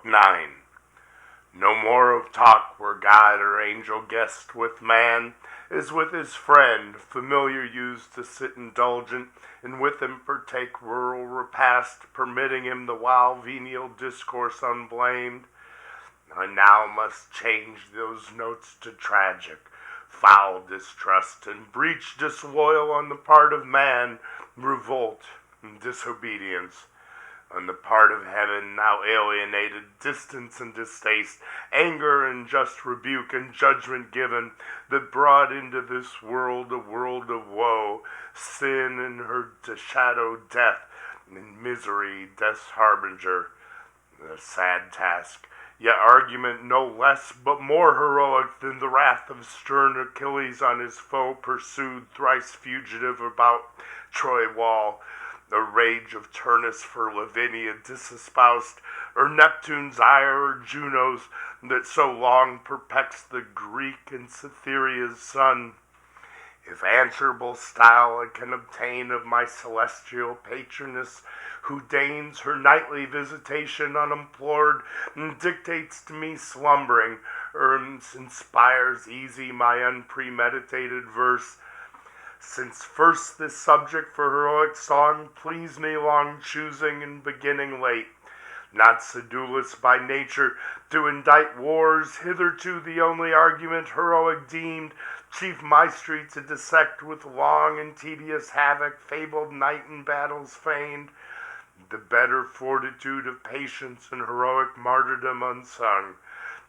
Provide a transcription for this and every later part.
9. No more of talk where God or angel guest with man is with his friend, familiar used to sit indulgent, and with him partake rural repast, permitting him the while venial discourse unblamed. I now must change those notes to tragic, foul distrust, and breach disloyal on the part of man, revolt and disobedience. On the part of heaven, now alienated, distance and distaste, anger and just rebuke and judgment given, that brought into this world a world of woe, sin and her shadowed death, and misery, death's harbinger. A sad task, yet argument no less but more heroic than the wrath of stern Achilles on his foe pursued, thrice fugitive about Troy wall. The rage of Turnus for Lavinia disespoused, or Neptune's ire, or Juno's, that so long perplexed the Greek and Cytherea's son. If answerable style I can obtain of my celestial patroness, who deigns her nightly visitation unimplored, and dictates to me slumbering, or inspires easy my unpremeditated verse, since first this subject for heroic song pleased me long choosing and beginning late, not sedulous by nature to indite wars, hitherto the only argument heroic deemed, chief maestry to dissect with long and tedious havoc fabled night and battles feigned, the better fortitude of patience and heroic martyrdom unsung,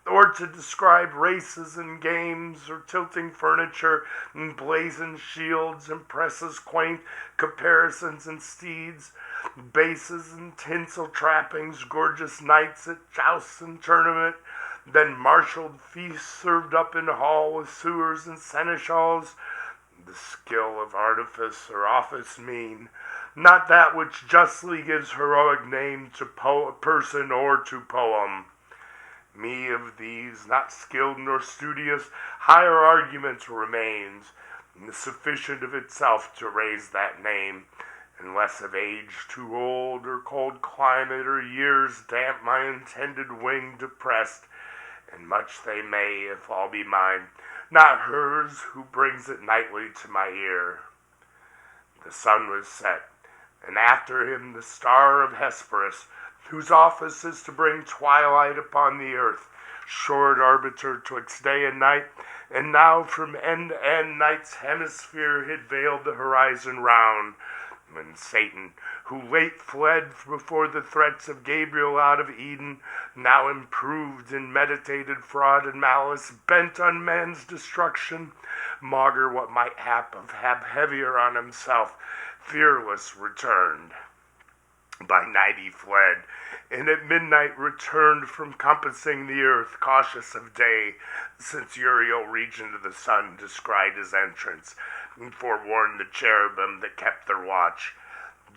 or to describe races and games, or tilting furniture, and blazoned shields, and presses quaint, caparisons and steeds, bases and tinsel trappings, gorgeous knights at jousts and tournament, then marshalled feasts served up in hall with sewers and seneschals, the skill of artifice or office mean, not that which justly gives heroic name to person or to poem. Me of these, not skilled nor studious, higher argument remains, sufficient of itself to raise that name, unless of age too old, or cold climate, or years damp my intended wing depressed, and much they may, if all be mine, not hers who brings it nightly to my ear. The sun was set, and after him the star of Hesperus, whose office is to bring twilight upon the earth, short arbiter twixt day and night, and now from end to end night's hemisphere had veiled the horizon round, when Satan, who late fled before the threats of Gabriel out of Eden, now improved in meditated fraud and malice, bent on men's destruction, maugre what might hap heavier on himself, fearless returned. By night he fled, and at midnight returned from compassing the earth, cautious of day, since Uriel, regent of the sun, descried his entrance, and forewarned the cherubim that kept their watch.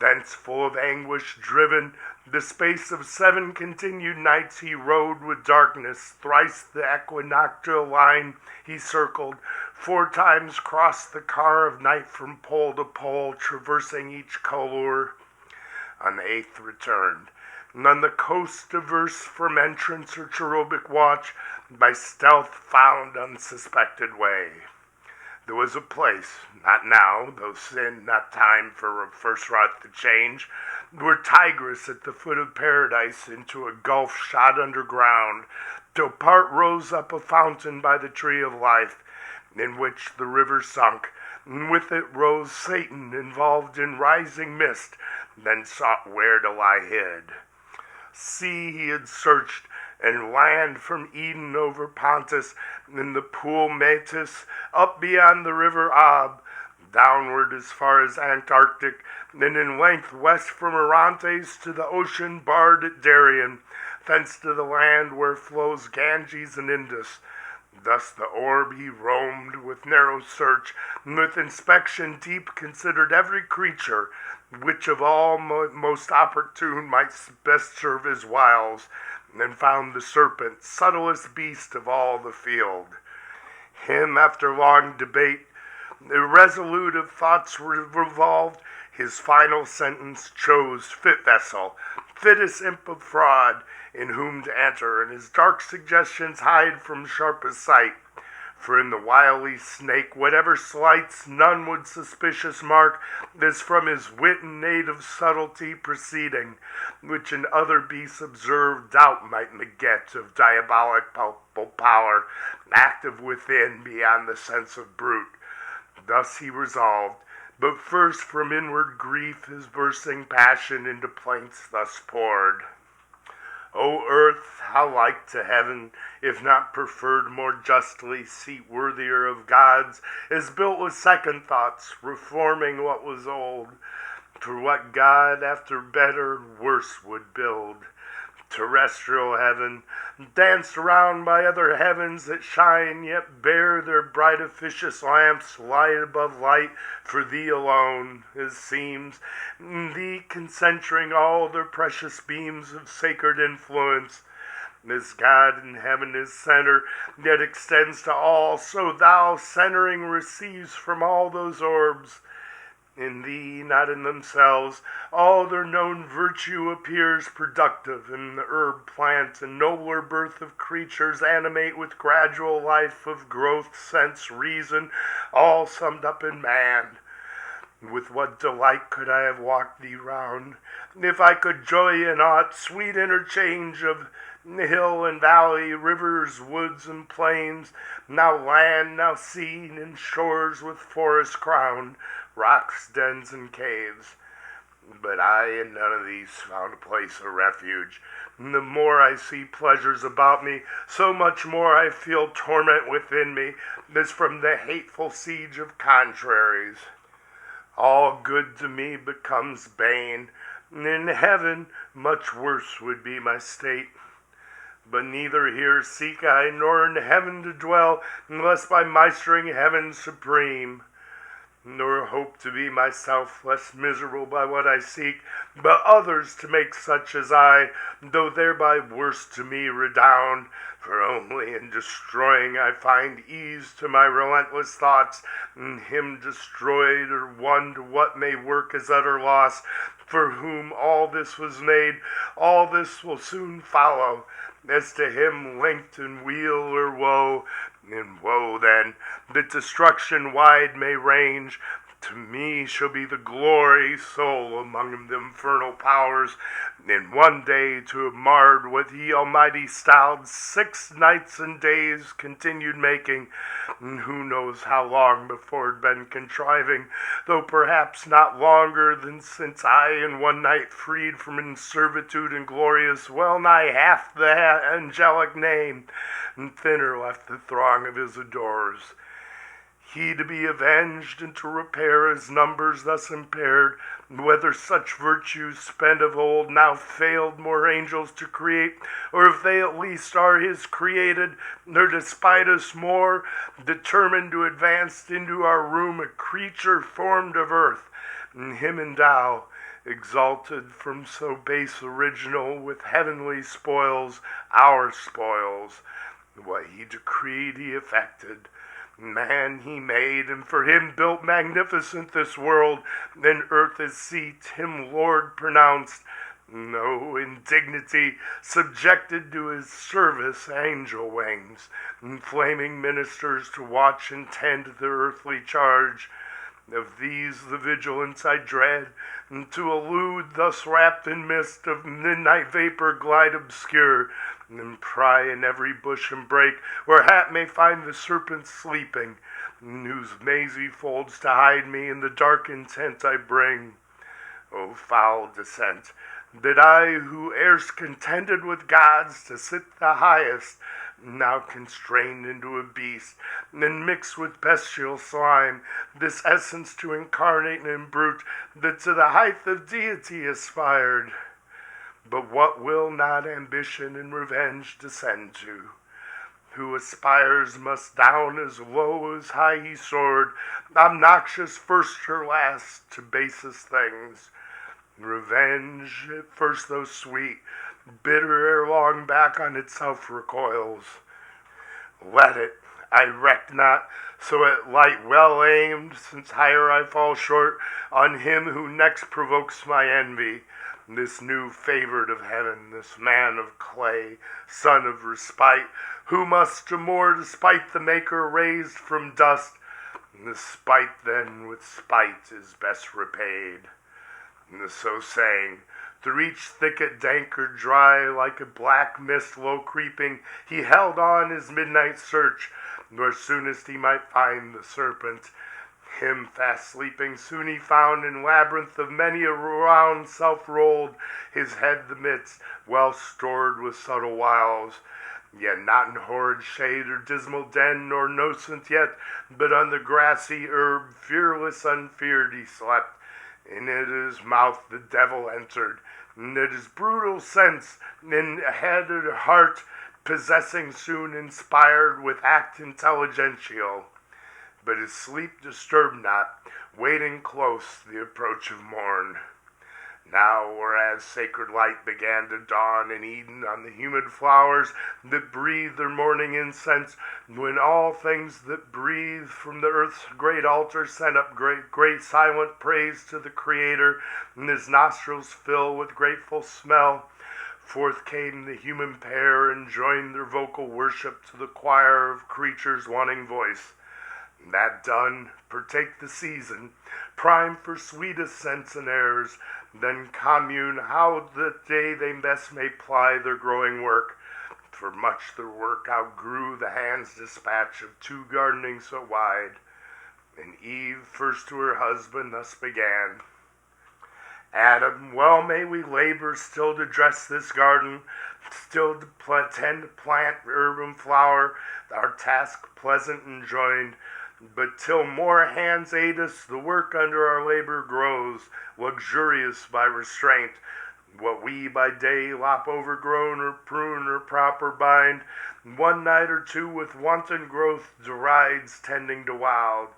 Thence, full of anguish driven, the space of 7 continued nights he rode with darkness, thrice the equinoctial line he circled, 4 times crossed the car of night from pole to pole, traversing each color. On the 8th returned, and on the coast diverse from entrance or cherubic watch, by stealth found unsuspected way. There was a place, not now, though sin not time for first wrought the change, where Tigris at the foot of paradise into a gulf shot underground, till part rose up a fountain by the tree of life, in which the river sunk, and with it rose Satan involved in rising mist, then sought where to lie hid. Sea he had searched, and land from Eden over Pontus, and the pool Metis, up beyond the river Ob, downward as far as Antarctic, then in length west from Orontes to the ocean barred at Darien, thence to the land where flows Ganges and Indus. Thus the orb he roamed with narrow search, and with inspection deep considered every creature, which of all most opportune might best serve his wiles, and found the serpent, subtlest beast of all the field. Him after long debate Irresolute of thoughts revolved, his final sentence chose fit vessel, fittest imp of fraud, in whom to enter, and his dark suggestions hide from sharpest sight. For in the wily snake, whatever slights none would suspicious mark, is from his wit and native subtlety proceeding, which in other beasts observed doubt might beget of diabolic palpable power, active within beyond the sense of brute. Thus he resolved, but first from inward grief his bursting passion into plaints thus poured. O earth, how like to heaven, if not preferred more justly, seat worthier of gods, is built with second thoughts, reforming what was old. For what god after better, worse would build? Terrestrial heaven, danced around by other heavens that shine, yet bear their bright officious lamps, light above light, for thee alone, as seems, in thee concentring all their precious beams of sacred influence. As God in heaven is center, yet extends to all, so thou, centering, receives from all those orbs. In thee, not in themselves, all their known virtue appears productive, and the herb, plant, and nobler birth of creatures animate with gradual life of growth, sense, reason, all summed up in man. With what delight could I have walked thee round, if I could joy in aught sweet interchange of hill and valley, rivers, woods, and plains, now land, now sea, and shores with forest crowned, rocks, dens, and caves. But I in none of these found a place of refuge. And the more I see pleasures about me, so much more I feel torment within me, as from the hateful siege of contraries. All good to me becomes bane, and in heaven much worse would be my state. But neither here seek I, nor in heaven to dwell, unless by meistering heaven supreme. Nor hope to be myself less miserable by what I seek, but others to make such as I, though thereby worse to me redound. For only in destroying I find ease to my relentless thoughts, and him destroyed or won to what may work as utter loss, for whom all this was made, all this will soon follow, as to him linked in weal or woe. In woe, then, that destruction wide may range, to me shall be the glory sole among the infernal powers, in one day to have marred what he almighty styled 6 nights and days continued making, and who knows how long before it been contriving, though perhaps not longer than since I in one night freed from servitude and glorious well nigh half the angelic name, and thinner left the throng of his adorers. He to be avenged, and to repair his numbers thus impaired, whether such virtues spent of old now failed more angels to create, or if they at least are his created, nor despite us more, determined to advance into our room a creature formed of earth, and him endow, exalted from so base original, with heavenly spoils, our spoils. What he decreed he effected. Man he made, and for him built magnificent this world, then earth his seat, him Lord pronounced. No indignity subjected to his service angel wings, and flaming ministers to watch and tend their earthly charge. Of these the vigilance I dread, and to elude thus wrapped in mist of midnight vapor glide obscure, and pry in every bush and brake, where hap may find the serpent sleeping, and whose mazy folds to hide me in the dark intent I bring. O foul descent, that I, who erst contended with gods to sit the highest, now constrained into a beast, and mixed with bestial slime, this essence to incarnate and brute, that to the height of deity aspired. But what will not ambition and revenge descend to? Who aspires must down as low as high he soared, obnoxious first or last to basest things. Revenge, at first though sweet, bitter ere long back on itself recoils. Let it, I reck not, so at light well aimed, since higher I fall short, on him who next provokes my envy. This new favored of heaven, this man of clay, son of respite, who must to more despite the Maker raised from dust. The spite then with spite is best repaid. And so saying, through each thicket dank or dry, like a black mist low creeping, he held on his midnight search, where soonest he might find the serpent. Him fast sleeping soon he found in labyrinth of many a round self-rolled, his head the midst, well stored with subtle wiles. Yet not in horrid shade or dismal den, nor nocent yet, but on the grassy herb, fearless unfeared he slept. And in his mouth the devil entered, and at his brutal sense, in head and heart, possessing soon inspired with act intelligential. But his sleep disturbed not, waiting close the approach of morn. Now, whereas sacred light began to dawn in Eden on the humid flowers that breathe their morning incense, when all things that breathe from the earth's great altar sent up great silent praise to the Creator, and his nostrils fill with grateful smell, forth came the human pair and joined their vocal worship to the choir of creatures wanting voice. That done, partake the season, prime for sweetest scents and airs, then commune how that day they best may ply their growing work. For much their work outgrew the hand's dispatch of two gardenings so wide. And Eve first to her husband thus began. Adam, well may we labor still to dress this garden, still to tend to plant herb and flower, our task pleasant and joined. But till more hands aid us, the work under our labor grows, luxurious by restraint. What we by day lop overgrown or prune or proper bind, one night or two with wanton growth derides tending to wild.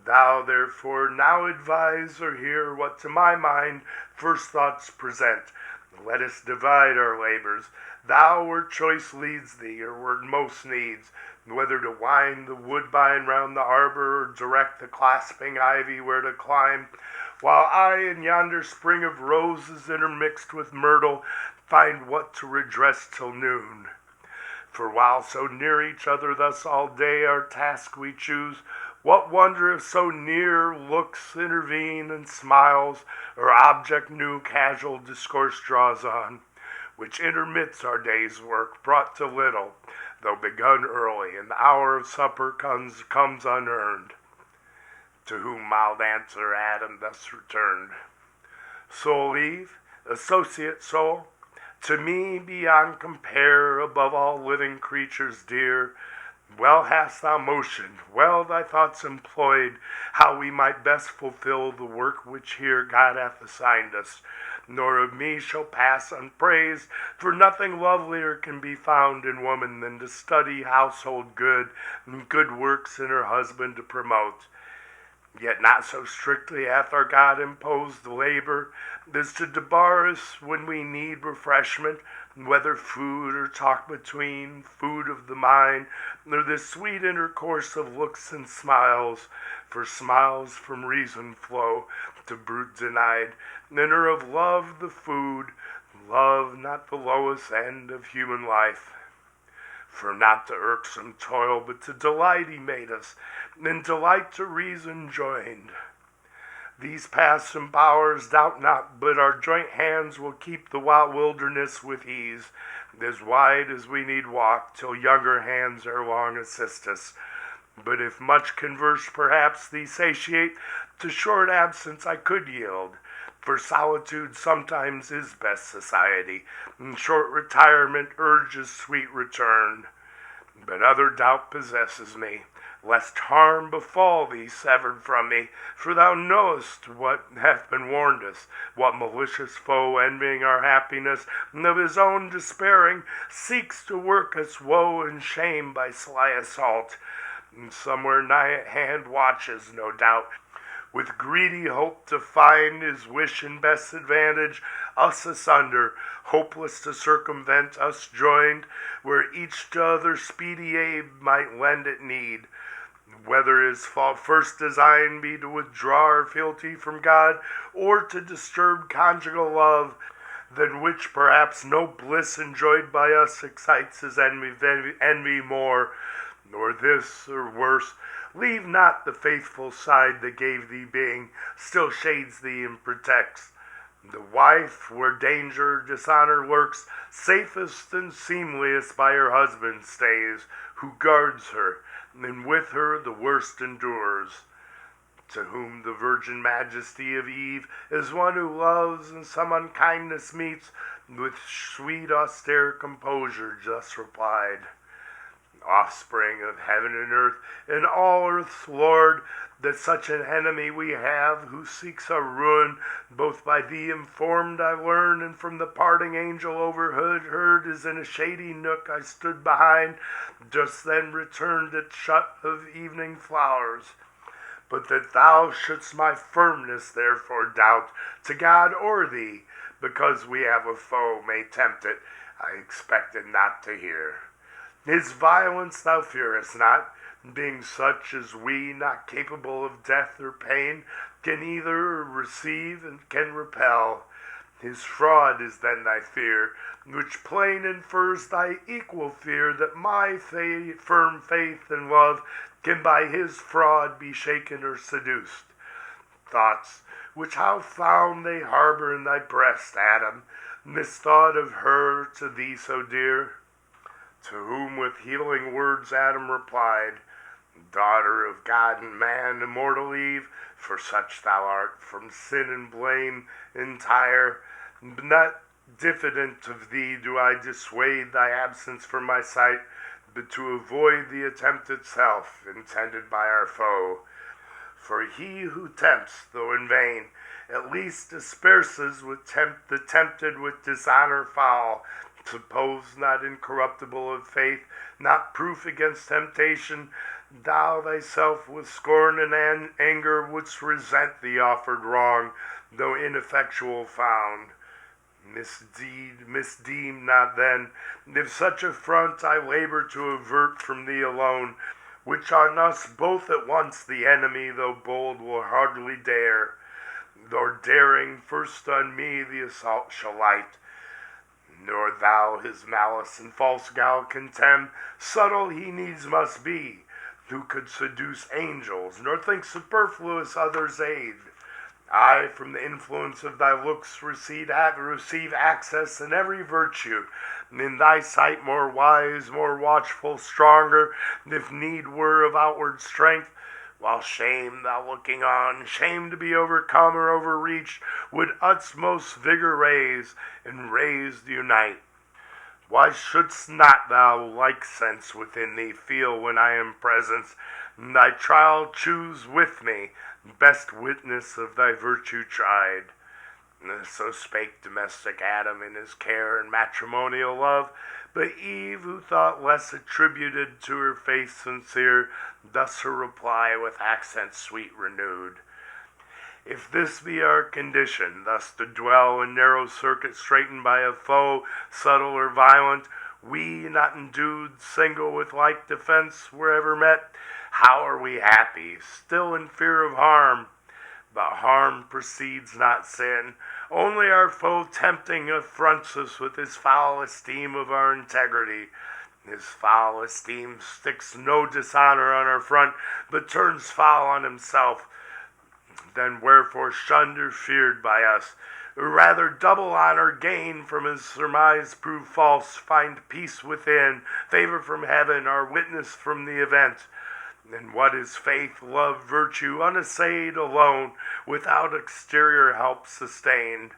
Thou therefore now advise or hear what to my mind first thoughts present. Let us divide our labors, thou where choice leads thee, or where most needs, whether to wind the woodbine round the arbor, or direct the clasping ivy where to climb, while I in yonder spring of roses intermixed with myrtle find what to redress till noon. For while so near each other thus all day our task we choose, what wonder if so near looks intervene and smiles, or object new casual discourse draws on, which intermits our day's work, brought to little, though begun early, and the hour of supper comes unearned. To whom mild answer Adam thus returned, Soul Eve, associate soul, to me beyond compare, above all living creatures dear, well hast thou motioned, well thy thoughts employed, how we might best fulfill the work which here God hath assigned us. Nor of me shall pass unpraised, for nothing lovelier can be found in woman than to study household good, and good works in her husband to promote. Yet not so strictly hath our God imposed the labor, as to debar us when we need refreshment, whether food or talk between, food of the mind, or the sweet intercourse of looks and smiles, for smiles from reason flow, to brute denied, and are of love the food, love not the lowest end of human life. For not to irksome toil, but to delight he made us, and delight to reason joined. These paths and bowers doubt not, but our joint hands will keep the wild wilderness with ease, as wide as we need walk, till younger hands ere long assist us. But if much converse perhaps thee satiate, to short absence I could yield, for solitude sometimes is best society, and short retirement urges sweet return. But other doubt possesses me, lest harm befall thee severed from me, for thou knowest what hath been warned us, what malicious foe, envying our happiness, and of his own despairing, seeks to work us woe and shame by sly assault, and somewhere nigh at hand watches, no doubt, with greedy hope to find his wish and best advantage, us asunder, hopeless to circumvent, us joined, where each to other speedy aid might lend at need. Whether his first design be to withdraw our fealty from God, or to disturb conjugal love, than which perhaps no bliss enjoyed by us excites his envy more, nor this, or worse, leave not the faithful side that gave thee being, still shades thee and protects. The wife, where danger, dishonor lurks, safest and seemliest by her husband stays, who guards her, and with her the worst endures. To whom the virgin majesty of Eve, as one who loves and some unkindness meets, with sweet austere composure just replied, offspring of heaven and earth, and all earth's Lord, that such an enemy we have, who seeks our ruin, both by thee informed I learn, and from the parting angel overheard, as in a shady nook I stood behind, just then returned at shut of evening flowers. But that thou shouldst my firmness therefore doubt, to God or thee, because we have a foe may tempt it, I expected not to hear. His violence thou fearest not, being such as we, not capable of death or pain, can either receive and can repel. His fraud is then thy fear, which plain infers thy equal fear that my firm faith and love can by his fraud be shaken or seduced. Thoughts, which how found they harbor in thy breast, Adam, misthought of her to thee so dear? To whom with healing words Adam replied, daughter of God and man, immortal Eve, for such thou art, from sin and blame entire, not diffident of thee do I dissuade thy absence from my sight, but to avoid the attempt itself, intended by our foe. For he who tempts, though in vain, at least disperses with the tempted with dishonor foul. Suppose not incorruptible of faith, not proof against temptation, thou thyself with scorn and anger wouldst resent the offered wrong, though ineffectual found. Misdeem not then, if such affront I labor to avert from thee alone, which on us both at once the enemy, though bold, will hardly dare, nor daring first on me the assault shall light. Nor thou his malice and false guile contemn, subtle he needs must be, who could seduce angels, nor think superfluous others' aid. I from the influence of thy looks receive access in every virtue, in thy sight more wise, more watchful, stronger, if need were of outward strength, while shame, thou looking on, shame to be overcome or overreached, would utmost vigor raise, and raised unite. Why shouldst not thou like sense within thee feel when I am present, and thy trial choose with me, best witness of thy virtue tried? So spake domestic Adam in his care and matrimonial love, but Eve, who thought less attributed to her faith sincere, thus her reply with accents sweet renewed. If this be our condition, thus to dwell in narrow circuit straitened by a foe, subtle or violent, we not endued single with like defense wherever met, how are we happy, still in fear of harm? But harm precedes not sin, only our foe tempting affronts us with his foul esteem of our integrity. His foul esteem sticks no dishonor on our front, but turns foul on himself. Then wherefore shunned or feared by us? Or rather double honor gain from his surmise prove false, find peace within, favor from heaven, our witness from the event. And what is faith, love, virtue, unassayed, alone, without exterior help sustained?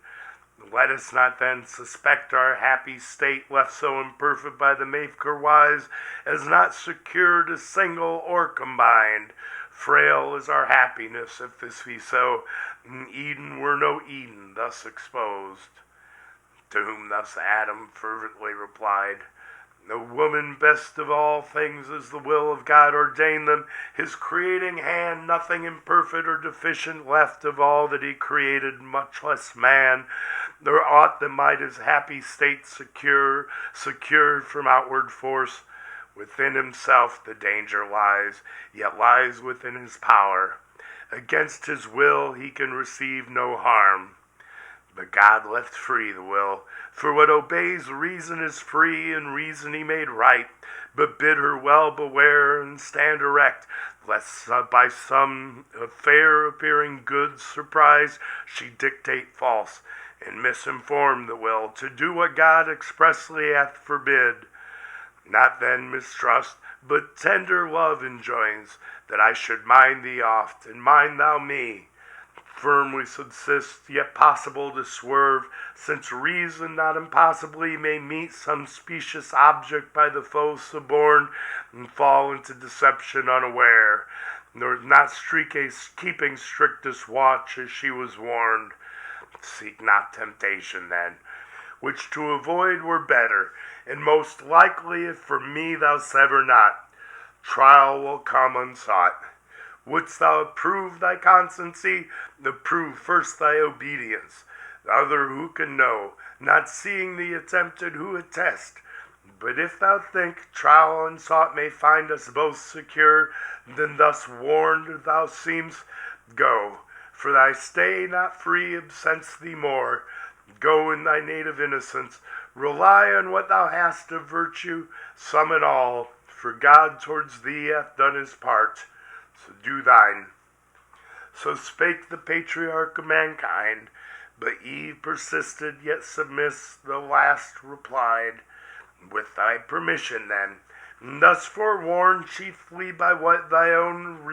Let us not then suspect our happy state, left so imperfect by the Maker wise, as not secured as single or combined. Frail is our happiness, if this be so, and Eden were no Eden thus exposed. To whom thus Adam fervently replied, The woman best of all things as the will of God ordained them, his creating hand nothing imperfect or deficient left of all that he created, much less man, nor aught that might his happy state secured from outward force. Within himself the danger lies, yet lies within his power. Against his will he can receive no harm. But God left free the will, for what obeys reason is free, and reason he made right. But bid her well beware and stand erect, lest by some fair appearing good surprise she dictate false, and misinform the will to do what God expressly hath forbid. Not then mistrust, but tender love enjoins, that I should mind thee oft, and mind thou me. Firmly subsist, yet possible to swerve, since reason not impossibly may meet some specious object by the foe suborned, and fall into deception unaware, nor not keeping strictest watch as she was warned. Seek not temptation then, which to avoid were better, and most likely if for me thou sever not, trial will come unsought. Wouldst thou approve thy constancy, approve first thy obedience. The other who can know, not seeing the attempted who attest. But if thou think trial unsought may find us both secure, then thus warned thou seemst, go. For thy stay not free absents thee more. Go in thy native innocence, rely on what thou hast of virtue, some and all, for God towards thee hath done his part. So do thine. So spake the patriarch of mankind, but Eve persisted, yet submiss, the last replied, with thy permission then, and thus forewarned chiefly by what thy own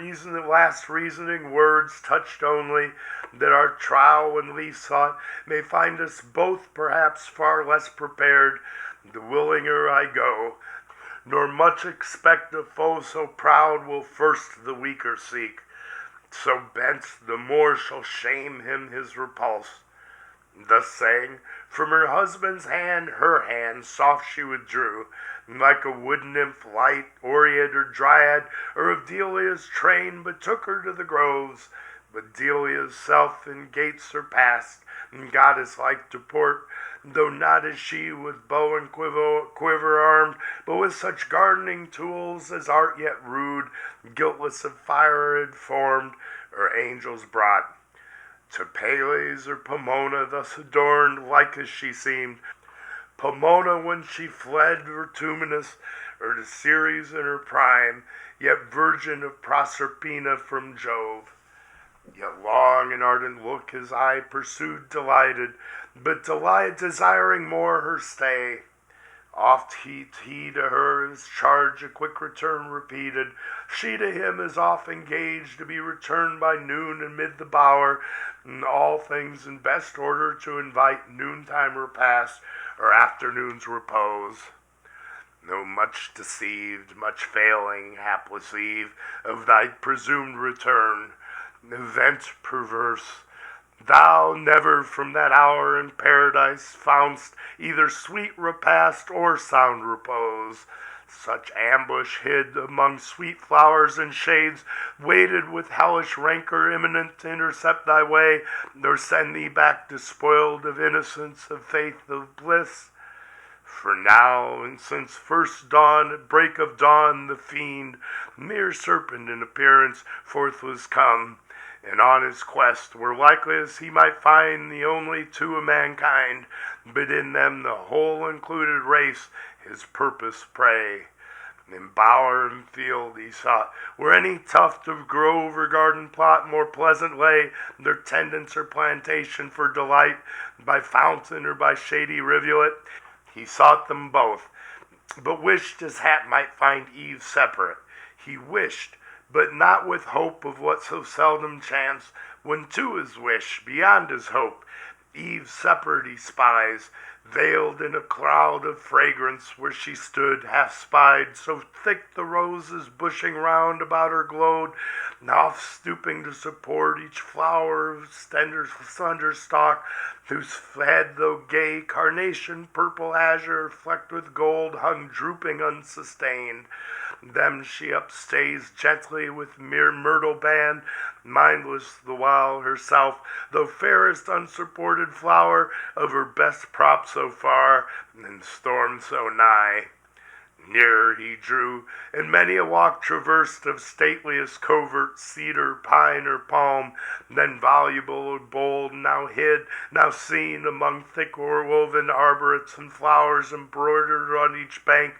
last reasoning words touched only, that our trial when least sought may find us both perhaps far less prepared, the willinger I go, nor much expect a foe so proud will first the weaker seek. So bent, the more shall shame him his repulse. Thus saying, from her husband's hand her hand soft she withdrew, like a wood nymph light, Oread or Dryad, or of Delia's train, but took her to the groves. But Delia's self in gates surpassed, and goddess-like to port, though not as she with bow and quiver armed, but with such gardening tools as art yet rude, guiltless of fire had formed, or angels brought. To Pales or Pomona thus adorned, like as she seemed, Pomona when she fled vertuminous, or to Ceres in her prime, yet virgin of Proserpina from Jove. Yet long and ardent look his eye pursued delighted, but desiring more her stay. Oft he to her his charge a quick return repeated, she to him is oft engaged to be returned by noon amid the bower, and all things in best order to invite noontime repast, or afternoon's repose. Though much deceived, much failing, hapless Eve, of thy presumed return, event perverse, thou never from that hour in paradise foundst either sweet repast or sound repose. Such ambush hid among sweet flowers and shades, waited with hellish rancor imminent to intercept thy way, nor send thee back despoiled of innocence, of faith, of bliss. For now, and since first dawn, at break of dawn, the fiend, mere serpent in appearance, forth was come, and on his quest were likely as he might find the only two of mankind, but in them the whole included race, his purpose prey. In bower and field he sought, where any tuft of grove or garden plot more pleasant lay, their tendance or plantation for delight, by fountain or by shady rivulet. He sought them both, but wished his hap might find Eve separate. He wished, but not with hope of what so seldom chanced, when to his wish, beyond his hope, Eve separate he spies, veiled in a cloud of fragrance, where she stood half spied, so thick the roses bushing round about her glowed, oft stooping to support each flower of slender stalk, whose head, though gay carnation, purple azure, flecked with gold, hung drooping unsustained. Them she upstays gently with mere myrtle band, mindless the while herself, though fairest unsupported flower of her best prop so far, and storm so nigh. Nearer he drew, and many a walk traversed of stateliest covert, cedar, pine, or palm, then voluble or bold, now hid, now seen among thick o'erwoven arborets and flowers embroidered on each bank,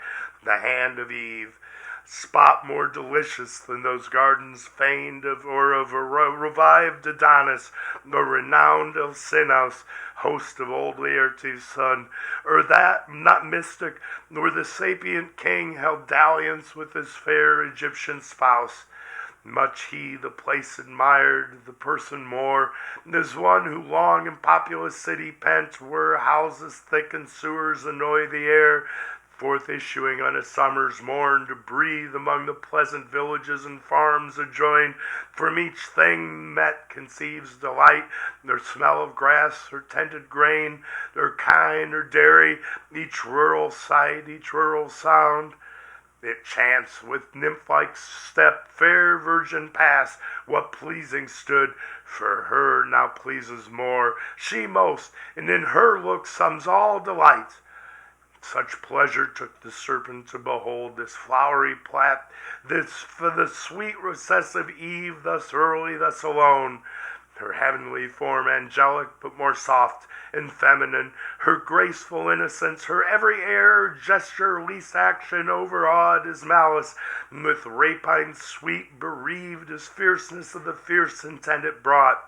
the hand of Eve. Spot more delicious than those gardens feigned of a revived Adonis, the renowned Alcinous, host of old Laertes' son, or that not mystic, where the sapient king held dalliance with his fair Egyptian spouse. Much he the place admired, the person more, as one who long in populous city pent, where houses thick and sewers annoy the air, forth issuing on a summer's morn to breathe among the pleasant villages and farms adjoined, from each thing met conceives delight, their smell of grass or tended grain, their kine or dairy, each rural sight, each rural sound. It chanced with nymph-like step fair virgin pass, what pleasing stood for her now pleases more, she most, and in her look sums all delight. Such pleasure took the serpent to behold this flowery plat, this for the sweet recessive Eve, thus early, thus alone. Her heavenly form angelic, but more soft and feminine, her graceful innocence, her every air, gesture, least action overawed as malice, and with rapine sweet bereaved as fierceness of the fierce intent it brought.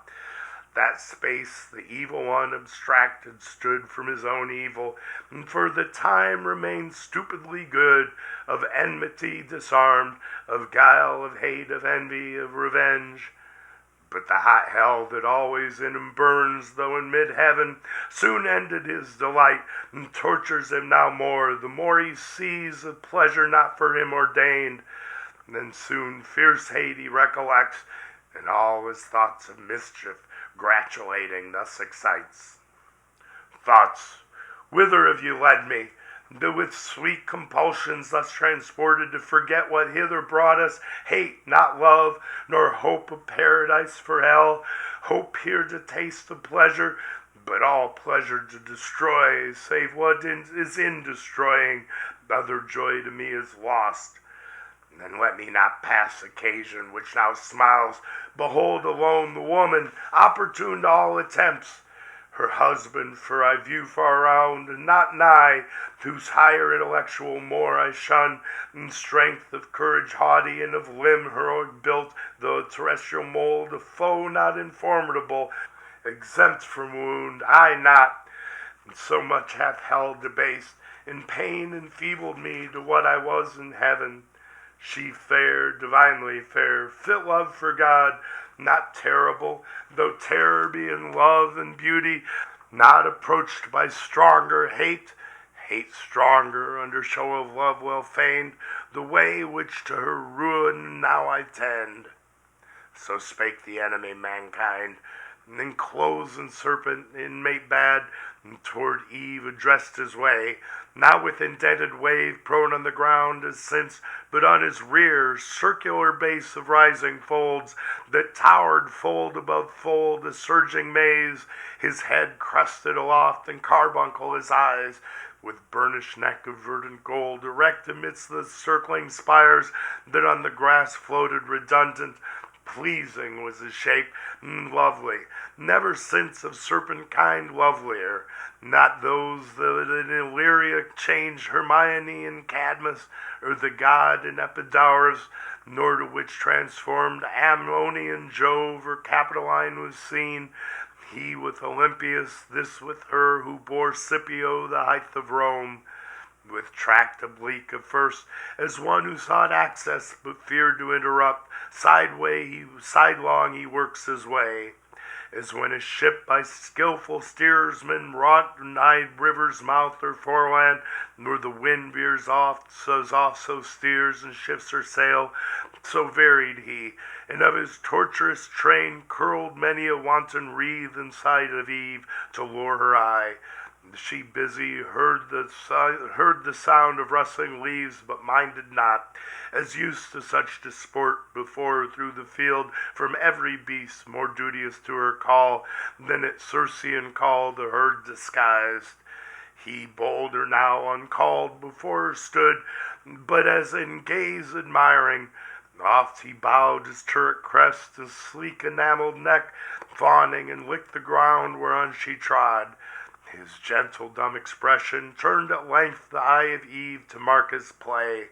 That space the evil one abstracted stood from his own evil, and for the time remained stupidly good, of enmity disarmed, of guile, of hate, of envy, of revenge. But the hot hell that always in him burns, though in mid-heaven, soon ended his delight, and tortures him now more, the more he sees of pleasure not for him ordained. Then soon fierce hate he recollects, and all his thoughts of mischief gratulating thus excites. Thoughts, whither have you led me? That with sweet compulsions thus transported to forget what hither brought us, hate, not love, nor hope of paradise for hell, hope here to taste of pleasure, but all pleasure to destroy, save what is in destroying, other joy to me is lost. Then let me not pass occasion which now smiles, behold alone the woman, opportune to all attempts, her husband, for I view far round, and not nigh, whose higher intellectual more I shun, in strength of courage haughty, and of limb heroic built, though a terrestrial mold, a foe not informidable, exempt from wound, I not, and so much hath hell debased, in pain enfeebled me to what I was in heaven. She fair, divinely fair, fit love for God, not terrible, though terror be in love and beauty, not approached by stronger hate, hate stronger under show of love well feigned, the way which to her ruin now I tend. So spake the enemy mankind, and then clothes and serpent inmate bad, and toward Eve addressed his way, not with indented wave prone on the ground as since, but on his rear circular base of rising folds, that towered fold above fold, a surging maze, his head crusted aloft and carbuncle his eyes, with burnished neck of verdant gold, erect amidst the circling spires that on the grass floated redundant. Pleasing was his shape, and lovely, never since of serpent kind lovelier, not those that in Illyria changed Hermione and Cadmus, or the god in Epidaurus, nor to which transformed Ammonian Jove or Capitoline was seen, he with Olympias, this with her who bore Scipio the height of Rome, with tract oblique at first, as one who sought access but feared to interrupt, sidelong he works his way, as when a ship by skilful steersmen wrought nigh river's mouth or foreland, where the wind veers oft, so steers and shifts her sail, so varied he, and of his tortuous train curled many a wanton wreath in sight of Eve to lure her eye. She busy heard the sound of rustling leaves, but minded not, as used to such disport before through the field from every beast more duteous to her call than at Circean call the herd disguised. He bolder now uncalled before her stood, but as in gaze admiring, oft he bowed his turret crest and sleek enameled neck, fawning and licked the ground whereon she trod. His gentle dumb expression turned at length the eye of Eve to mark his play.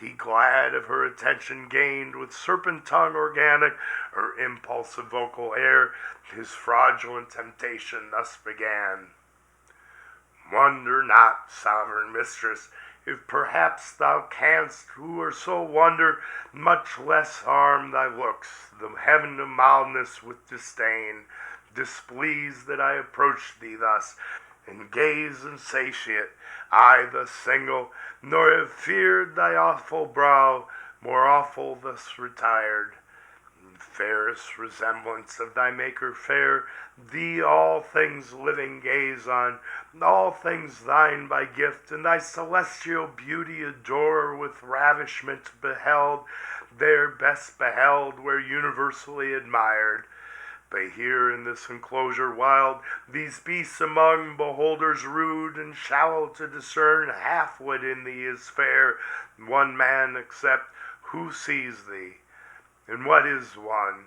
He glad of her attention gained with serpent tongue organic, her impulsive vocal air, his fraudulent temptation thus began. Wonder not, sovereign mistress, if perhaps thou canst, who are so wonder, much less harm thy looks, the heaven of mildness with disdain, displeased that I approached thee thus, and gaze insatiate, I thus single, nor have feared thy awful brow, more awful thus retired. Fairest resemblance of thy Maker fair, thee all things living gaze on, all things thine by gift, and thy celestial beauty adore with ravishment beheld, there best beheld where universally admired. But here in this enclosure wild, these beasts among beholders rude and shallow to discern half what in thee is fair, one man except who sees thee. And what is one?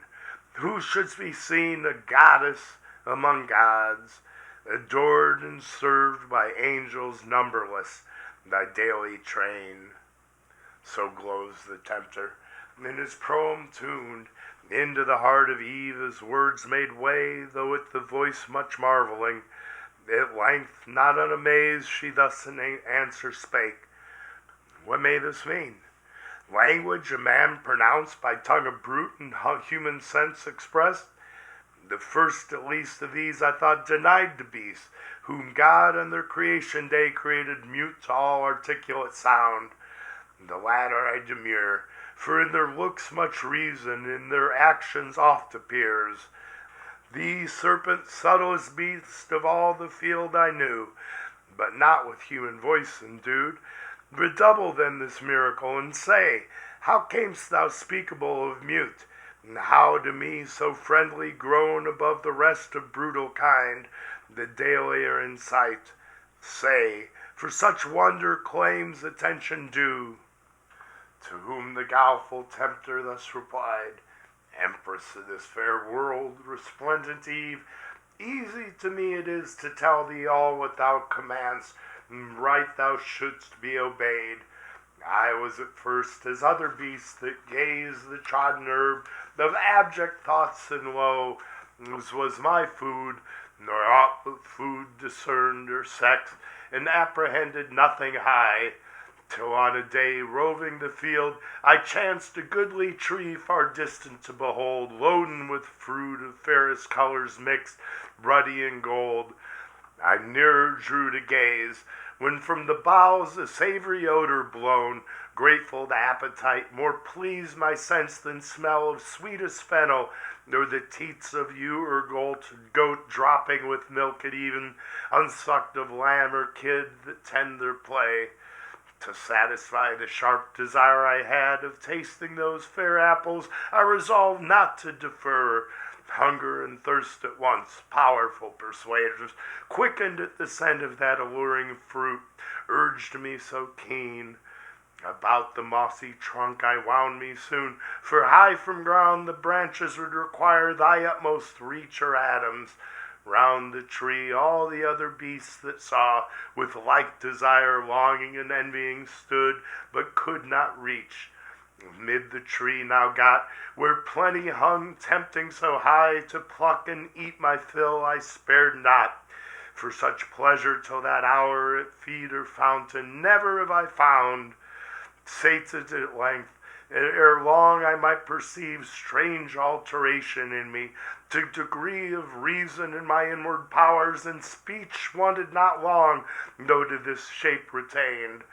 Who shouldst be seen a goddess among gods, adored and served by angels numberless, thy daily train. So glows the tempter, and his proem tuned into the heart of Eve as words made way, though at the voice much marveling. At length, not unamazed, she thus in answer spake. What may this mean? Language a man pronounced by tongue of brute and human sense expressed? The first at least of these I thought denied to beasts, whom God on their creation day created mute to all articulate sound. The latter I demur, for in their looks much reason, in their actions oft appears. Thee, serpent, subtlest beast of all the field I knew, but not with human voice endued. Redouble then this miracle, and say, how camest thou speakable of mute, and how to me so friendly grown above the rest of brutal kind, that daily are in sight? Say, for such wonder claims attention due. To whom the guileful tempter thus replied, Empress of this fair world, resplendent Eve, easy to me it is to tell thee all what thou commandst, and right thou shouldst be obeyed. I was at first as other beasts that gaze the trodden herb, of abject thoughts and low, as was my food, nor aught but food discerned or sex, and apprehended nothing high, till on a day roving the field I chanced a goodly tree far distant to behold, loaden with fruit of fairest colors mixed, ruddy and gold. I nearer drew to gaze, when from the boughs a savory odor blown, grateful to appetite, more pleased my sense than smell of sweetest fennel, nor the teats of ewe or goat dropping with milk at even, unsucked of lamb or kid that tend their play. To satisfy the sharp desire I had of tasting those fair apples, I resolved not to defer. Hunger and thirst at once, powerful persuaders, quickened at the scent of that alluring fruit, urged me so keen. About the mossy trunk I wound me soon, for high from ground the branches would require thy utmost reach or atoms. Round the tree all the other beasts that saw, with like desire, longing, and envying stood, but could not reach. Amid the tree now got, where plenty hung, tempting so high, to pluck and eat my fill I spared not. For such pleasure till that hour at feed or fountain never have I found. Sated at length, Ere long I might perceive strange alteration in me, to degree of reason in my inward powers, and speech wanted not long, though to this shape retained.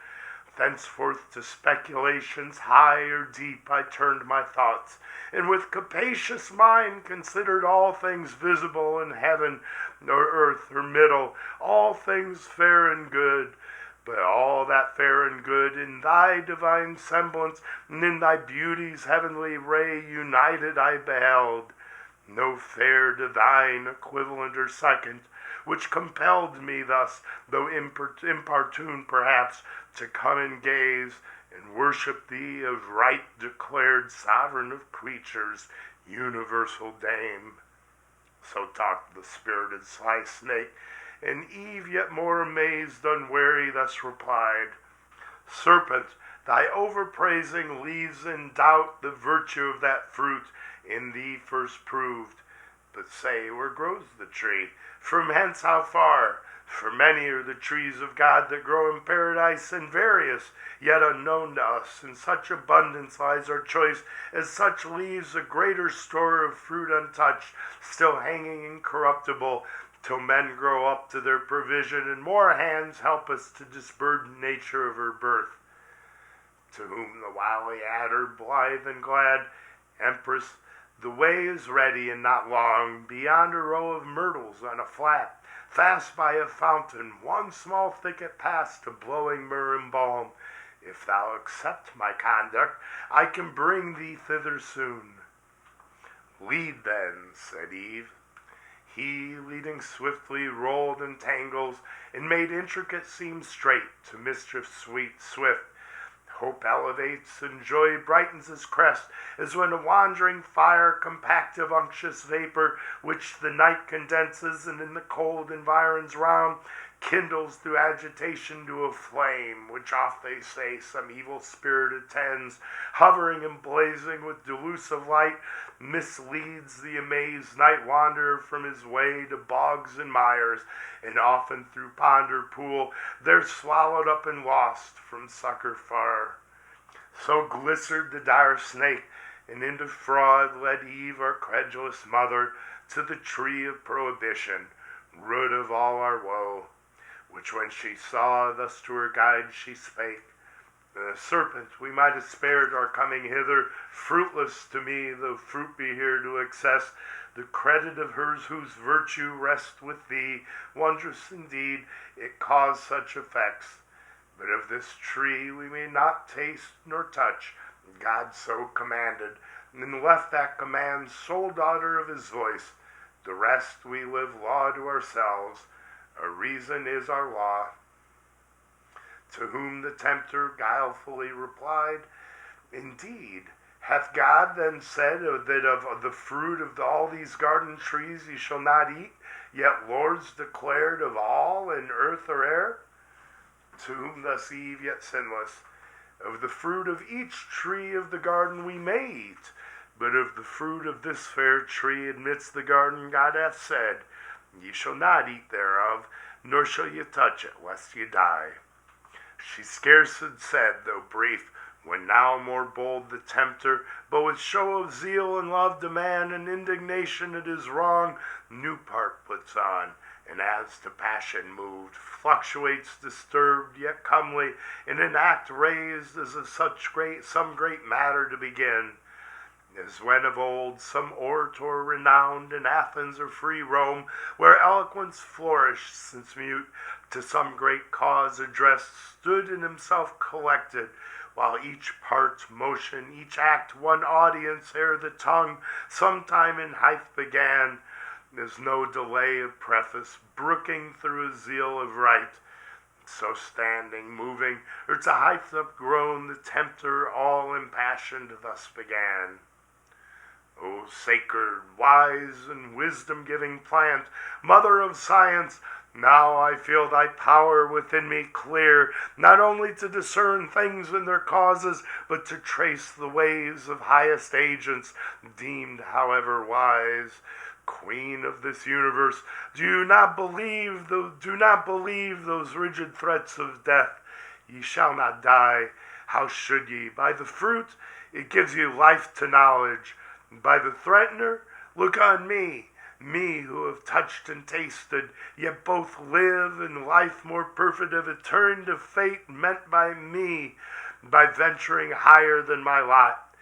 Thenceforth to speculations high or deep I turned my thoughts, and with capacious mind considered all things visible in heaven or earth or middle, all things fair and good. But all that fair and good in thy divine semblance and in thy beauty's heavenly ray united I beheld. No fair divine equivalent or second, which compelled me thus, though importune perhaps, to come and gaze and worship thee of right declared sovereign of creatures, universal dame. So talked the spirited sly snake, and Eve, yet more amazed, unwary, thus replied, Serpent, thy overpraising leaves in doubt the virtue of that fruit in thee first proved. But say, where grows the tree? From hence how far? For many are the trees of God that grow in paradise, and various, yet unknown to us. In such abundance lies our choice, as such leaves a greater store of fruit untouched, still hanging incorruptible, till men grow up to their provision, and more hands help us to disburden nature of her birth. To whom the wily adder, blithe and glad, Empress, the way is ready and not long, beyond a row of myrtles on a flat, fast by a fountain, one small thicket past to blowing myrrh and balm. If thou accept my conduct, I can bring thee thither soon. Lead then, said Eve. He, leading swiftly, rolled in tangles, and made intricate seem straight, to mischief swift. Hope elevates, and joy brightens his crest, as when a wandering fire, compactive unctuous vapor, which the night condenses, and in the cold environs round, kindles through agitation to a flame, which oft they say some evil spirit attends, hovering and blazing with delusive light, misleads the amazed night wanderer from his way to bogs and mires, and often through pond or pool, there swallowed up and lost from succor far. So glistered the dire snake, and into fraud led Eve, our credulous mother, to the tree of prohibition, root of all our woe. Which when she saw, thus to her guide she spake, Serpent, we might have spared our coming hither, fruitless to me, though fruit be here to excess, the credit of hers whose virtue rests with thee, wondrous indeed, it caused such effects. But of this tree we may not taste nor touch, God so commanded, and left that command sole daughter of his voice. The rest we live law to ourselves, a reason is our law. To whom the tempter guilefully replied, Indeed, hath God then said that of the fruit of all these garden trees ye shall not eat, yet lords declared of all in earth or air? To whom thus Eve, yet sinless, Of the fruit of each tree of the garden we may eat, but of the fruit of this fair tree amidst the garden God hath said, Ye shall not eat thereof, nor shall ye touch it, lest ye die. She scarce had said, though brief, when now more bold the tempter, but with show of zeal and love to man, and indignation at his wrong, new part puts on, and as to passion moved, fluctuates disturbed, yet comely, in an act raised as of some great matter to begin. As when of old some orator renowned in Athens or free Rome, where eloquence flourished, since mute, to some great cause addressed, stood in himself collected, while each part motion, each act one audience, ere the tongue sometime in height began. There's no delay of preface, brooking through a zeal of right. So standing, moving, or to height upgrown, the tempter all impassioned thus began. O sacred, wise, and wisdom-giving plant, mother of science, now I feel thy power within me clear, not only to discern things in their causes, but to trace the ways of highest agents, deemed however wise. Queen of this universe, do not believe those rigid threats of death. Ye shall not die. How should ye? By the fruit? It gives you life to knowledge. By the threatener, look on me, me who have touched and tasted, yet both live in life more perfect of a turn to fate meant by me, by venturing higher than my lot.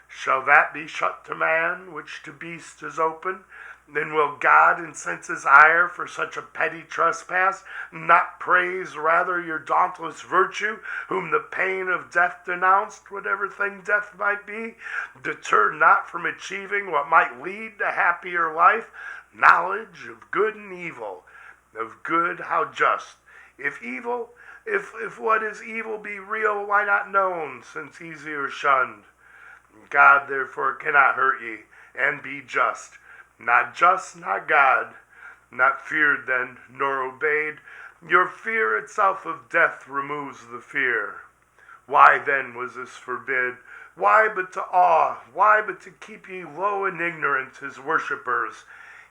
Shall that be shut to man, which to beast is open? Then will God incense his ire for such a petty trespass, not praise rather your dauntless virtue, whom the pain of death denounced, whatever thing death might be, deter not from achieving what might lead to happier life, knowledge of good and evil, of good how just, if evil, if what is evil be real, why not known, since easier shunned? God therefore cannot hurt ye, and be just. Not just, not God, not feared then, nor obeyed. Your fear itself of death removes the fear. Why then was this forbid? Why but to awe? Why but to keep ye low in ignorance, his worshippers?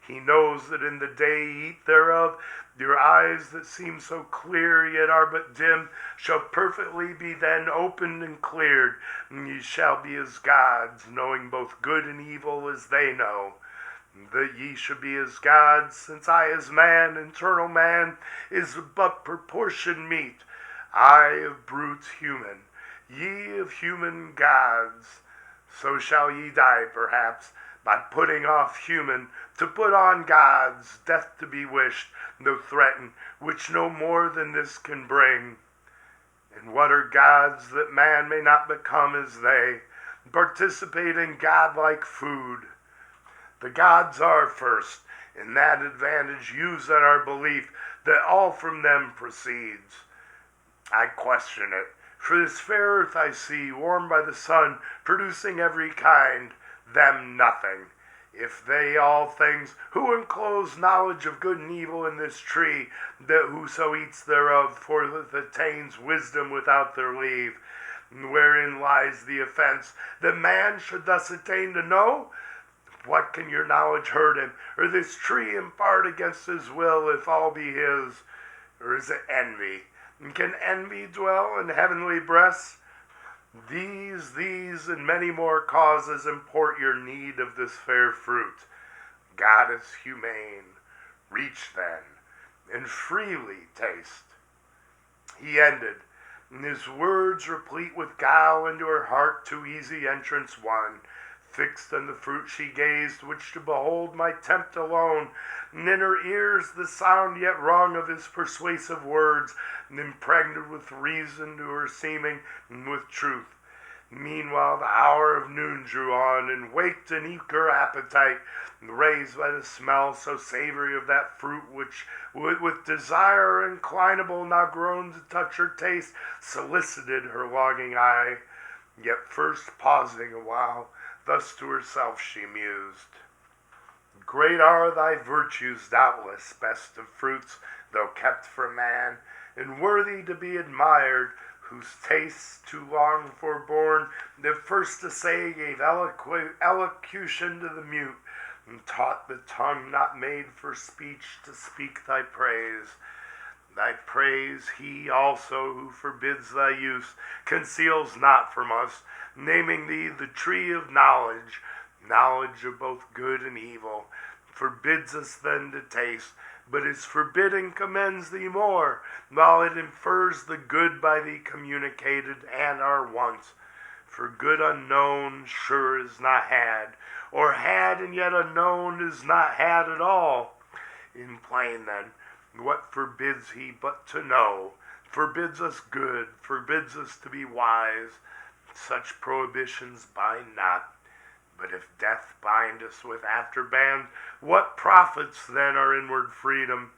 He knows that in the day ye eat thereof, your eyes that seem so clear, yet are but dim, shall perfectly be then opened and cleared, and ye shall be as gods, knowing both good and evil as they know. That ye should be as gods, since I as man, eternal man, is but proportion meet. I of brutes human, ye of human gods. So shall ye die, perhaps, by putting off human, to put on gods, death to be wished, though threatened, which no more than this can bring. And what are gods that man may not become as they, participate in godlike food? The gods are first, and that advantage use in our belief that all from them proceeds. I question it, for this fair earth I see, warmed by the sun, producing every kind, them nothing. If they all things, who enclose knowledge of good and evil in this tree, that whoso eats thereof forthwith attains wisdom without their leave, wherein lies the offense, that man should thus attain to know? What can your knowledge hurt him, or this tree impart against his will, if all be his? Or is it envy? And can envy dwell in heavenly breasts? These, and many more causes import your need of this fair fruit. God is humane. Reach then, and freely taste. He ended, and his words replete with guile into her heart too easy entrance won. Fixed on the fruit she gazed, which to behold might tempt alone, and in her ears the sound yet rung of his persuasive words, and impregnated with reason to her seeming, and with truth. Meanwhile the hour of noon drew on, and waked an eager appetite, raised by the smell so savory of that fruit which, with desire inclinable, now grown to touch her taste, solicited her longing eye. Yet first pausing awhile, thus to herself she mused. Great are thy virtues, doubtless, best of fruits, though kept from man, and worthy to be admired, whose tastes too long forborne, that first to say gave elocution to the mute, and taught the tongue not made for speech to speak thy praise. Thy praise he also who forbids thy use conceals not from us, naming thee the tree of knowledge, knowledge of both good and evil, forbids us then to taste, but his forbidding commends thee more, while it infers the good by thee communicated and our wants. For good unknown sure is not had, or had and yet unknown is not had at all. In plain then, what forbids he but to know? Forbids us good, forbids us to be wise. Such prohibitions bind not. But if death bind us with afterband, what profits then our inward freedom?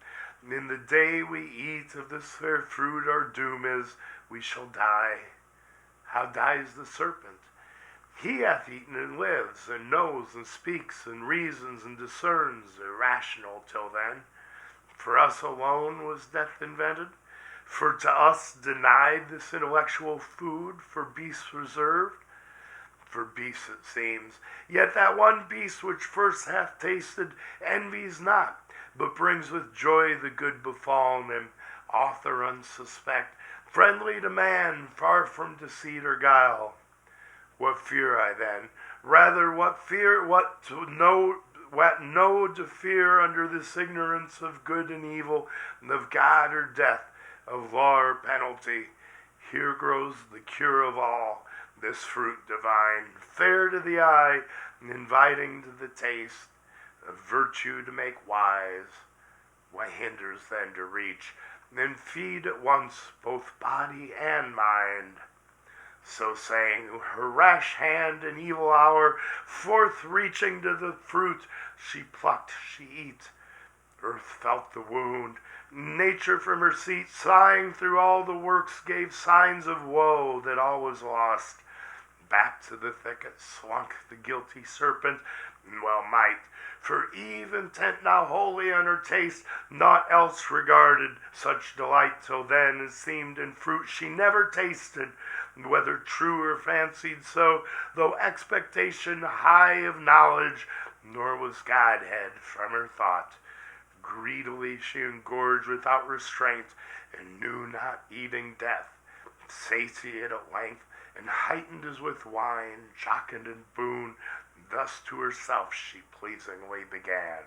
In the day we eat of this fair fruit, our doom is, we shall die. How dies the serpent? He hath eaten and lives, and knows and speaks and reasons and discerns, irrational till then. For us alone was death invented, for to us denied this intellectual food, for beasts reserved. For beasts it seems, yet that one beast which first hath tasted envies not, but brings with joy the good befallen him, author unsuspect, friendly to man, far from deceit or guile. What fear I then? Rather, what know to fear under this ignorance of good and evil, of God or death, of law or penalty. Here grows the cure of all, this fruit divine, fair to the eye, and inviting to the taste, of virtue to make wise. What hinders then to reach, and feed at once both body and mind? So saying, her rash hand in evil hour, forth reaching to the fruit, she plucked, she eat. Earth felt the wound. Nature from her seat, sighing through all the works, gave signs of woe that all was lost. Back to the thicket slunk the guilty serpent, and well might, for Eve, intent now wholly on her taste, naught else regarded, such delight till then as seemed in fruit she never tasted, whether true or fancied so, though expectation high of knowledge, nor was Godhead from her thought. Greedily she engorged without restraint, and knew not eating death, satiate at length, and heightened as with wine, jocund and boon, thus to herself she pleasingly began.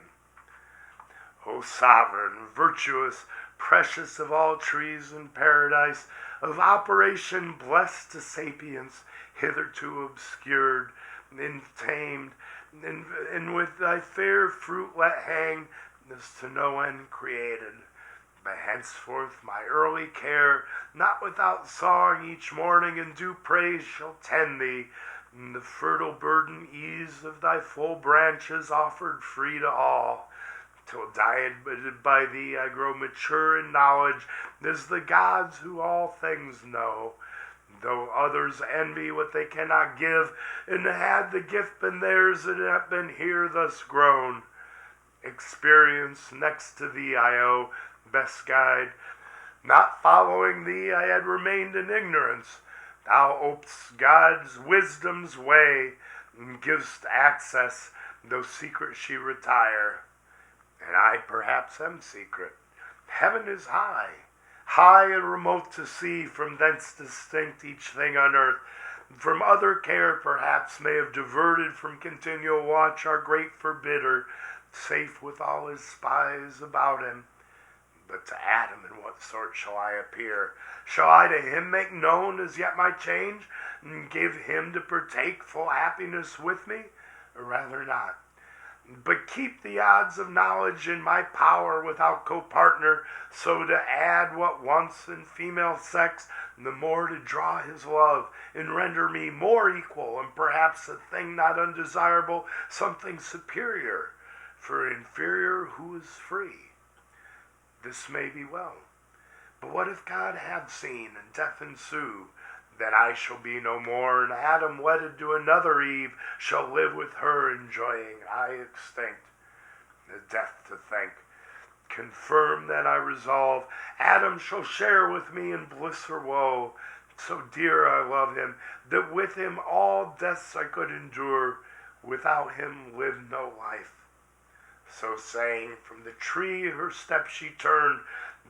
O sovereign, virtuous, precious of all trees in paradise, of operation blessed to sapience, hitherto obscured, intamed, and with thy fair fruit let hang, as to no end created. But henceforth my early care, not without song each morning and due praise, shall tend thee, and the fertile burden ease of thy full branches offered free to all. Till dieted by thee I grow mature in knowledge, as the gods who all things know. Though others envy what they cannot give, and had the gift been theirs, it had been here thus grown. Experience next to thee I owe, best guide. Not following thee I had remained in ignorance. Thou open'st God's wisdom's way, and giv'st access, though secret she retire. And I perhaps am secret. Heaven is high, high and remote to see, from thence distinct each thing on earth. From other care perhaps may have diverted from continual watch our great forbidder, safe with all his spies about him. But to Adam in what sort shall I appear? Shall I to him make known as yet my change, and give him to partake full happiness with me? Or rather not. But keep the odds of knowledge in my power without co-partner, so to add what once in female sex, the more to draw his love, and render me more equal, and perhaps a thing not undesirable, something superior, for inferior who is free. This may be well. But what if God have seen, and death ensue? Then I shall be no more, and Adam wedded to another Eve shall live with her, enjoying I extinct. The death to think. Confirm then I resolve, Adam shall share with me in bliss or woe. So dear I love him, that with him all deaths I could endure, without him live no life. So saying, from the tree her steps she turned,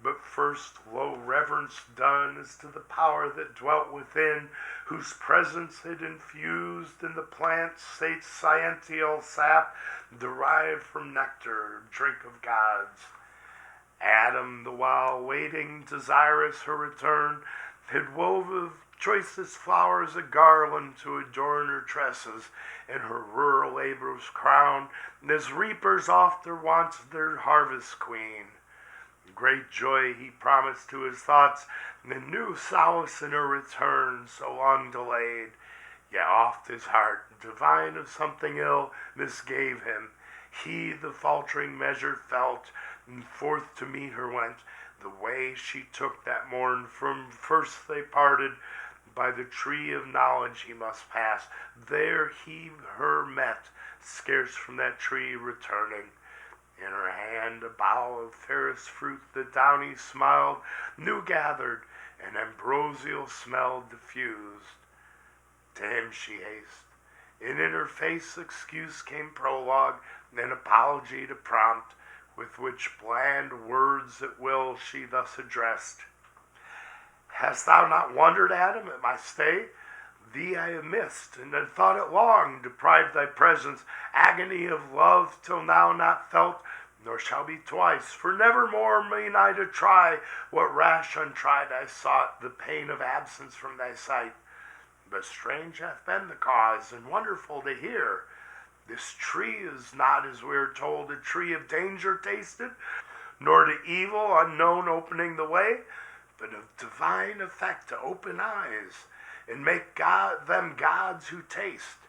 but first low reverence done as to the power that dwelt within, whose presence had infused in the plant's sciential sap, derived from nectar, drink of gods. Adam, the while waiting, desirous her return, had wove of choicest flowers a garland to adorn her tresses, and her rural labor's crown, as reapers oft are wont their harvest queen. Great joy he promised to his thoughts, and new solace in her return so long delayed. Yet oft his heart, divine of something ill, misgave him. He the faltering measure felt, and forth to meet her went. The way she took that morn, from first they parted, by the tree of knowledge he must pass. There he her met, scarce from that tree returning. In her hand a bough of fairest fruit that downy smiled, new gathered, and ambrosial smell diffused. To him she haste, and in her face excuse came prologue, and apology to prompt, with which bland words at will she thus addressed. Hast thou not wondered, Adam, at my stay? Thee I have missed, and had thought it long, deprived thy presence, agony of love till now not felt, nor shall be twice, for nevermore mean I to try what rash untried I sought, the pain of absence from thy sight. But strange hath been the cause, and wonderful to hear. This tree is not, as we are told, a tree of danger tasted, nor to evil unknown opening the way, but of divine effect to open eyes, and make them gods who taste,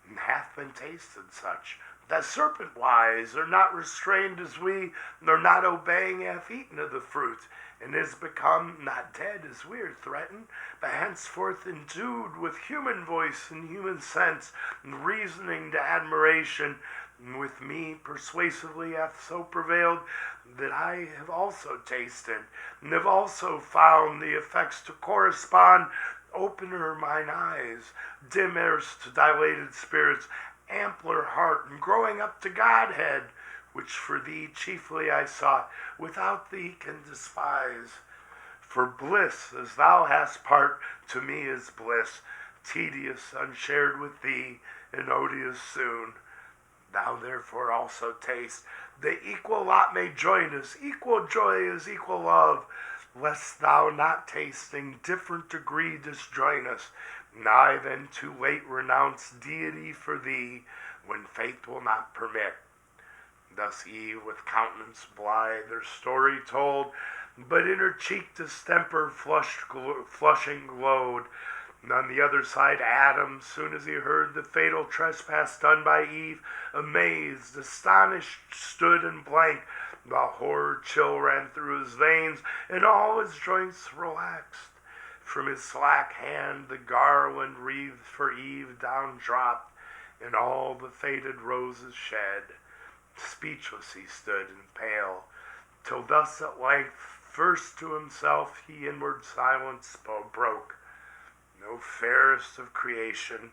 and hath been tasted such, that serpent wise are not restrained as we, nor not obeying hath eaten of the fruit, and is become not dead as we are threatened, but henceforth endued with human voice and human sense, and reasoning to admiration, and with me persuasively hath so prevailed that I have also tasted, and have also found the effects to correspond. Opener mine eyes, dim erst to dilated spirits, ampler heart, and growing up to Godhead, which for thee chiefly I sought, without thee can despise. For bliss, as thou hast part, to me is bliss, tedious, unshared with thee, and odious soon. Thou therefore also taste, the equal lot may join us, equal joy is equal love, lest thou not tasting different degree disjoin us, nigh then too late renounce deity for thee, when faith will not permit. Thus Eve with countenance blithe her story told, but in her cheek distemper flushing glowed. And on the other side Adam, soon as he heard the fatal trespass done by Eve, amazed, astonished, stood and blank, while horror chill ran through his veins, and all his joints relaxed. From his slack hand the garland wreathed for Eve down dropped, and all the faded roses shed. Speechless he stood and pale, till thus at length, first to himself he inward silence broke. No fairest of creation,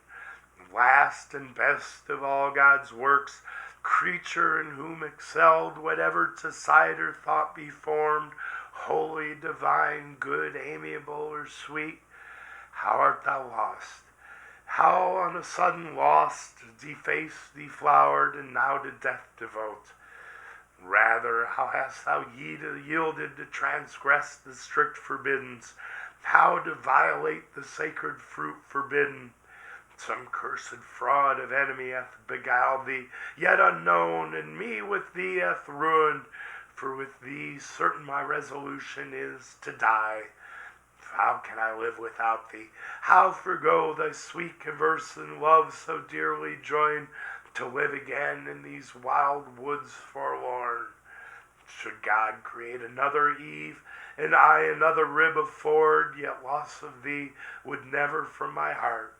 last and best of all God's works, creature in whom excelled whatever to sight or thought be formed, holy, divine, good, amiable, or sweet, how art thou lost? How on a sudden lost, defaced, deflowered, and now to death devote? Rather, how hast thou yielded to transgress the strict forbiddance, how to violate the sacred fruit forbidden? Some cursed fraud of enemy hath beguiled thee, yet unknown, and me with thee hath ruined. For with thee certain my resolution is to die. How can I live without thee? How forgo thy sweet converse and love so dearly joined, to live again in these wild woods forlorn? Should God create another Eve, and I another rib afford, yet loss of thee would never from my heart.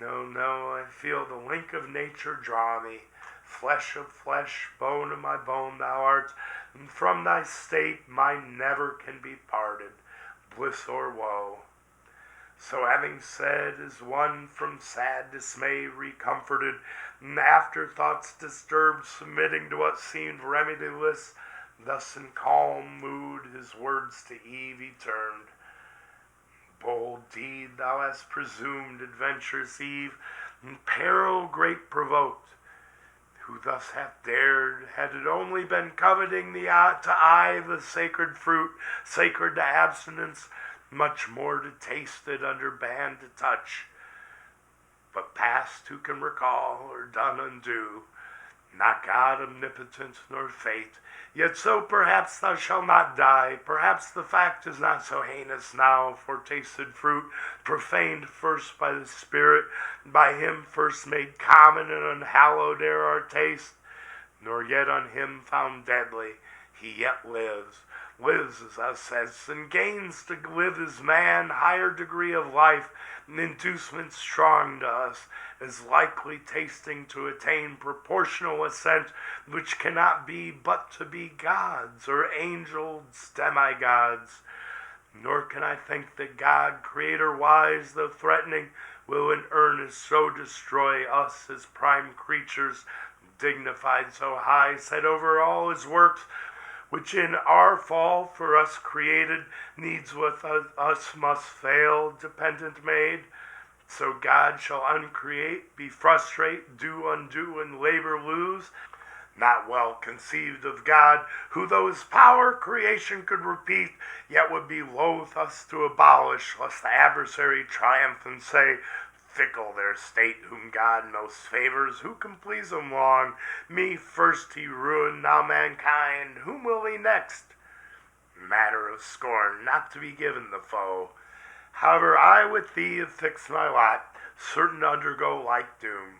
No, no, I feel the link of nature draw me, flesh of flesh, bone of my bone thou art, and from thy state mine never can be parted, bliss or woe. So having said, as one from sad dismay recomforted, and afterthoughts disturbed, submitting to what seemed remediless, thus in calm mood his words to Eve he turned. Bold deed thou hast presumed, adventurous Eve, and peril great provoked. Who thus hath dared, had it only been coveting to eye the sacred fruit, sacred to abstinence, much more to taste it under ban to touch. But past who can recall, or done undo, not God omnipotent nor fate, yet so perhaps thou shalt not die. Perhaps the fact is not so heinous now, for tasted fruit, profaned first by the Spirit, by him first made common and unhallowed ere our taste, nor yet on him found deadly, he yet lives, as thou saidst, and gains to live as man, higher degree of life, an inducement strong to us, as likely tasting to attain proportional assent, which cannot be but to be gods, or angels, demigods. Nor can I think that God, creator wise, though threatening, will in earnest so destroy us as prime creatures, dignified so high, set over all his works, which in our fall for us created, needs with us must fail, dependent made. So God shall uncreate, be frustrate, do undo, and labor lose. Not well conceived of God, who though his power creation could repeat, yet would be loath us to abolish, lest the adversary triumph and say, fickle their state whom God most favors, who can please him long? Me first he ruined, now mankind, whom will he next? Matter of scorn, not to be given the foe. However, I with thee have fixed my lot, certain to undergo like doom.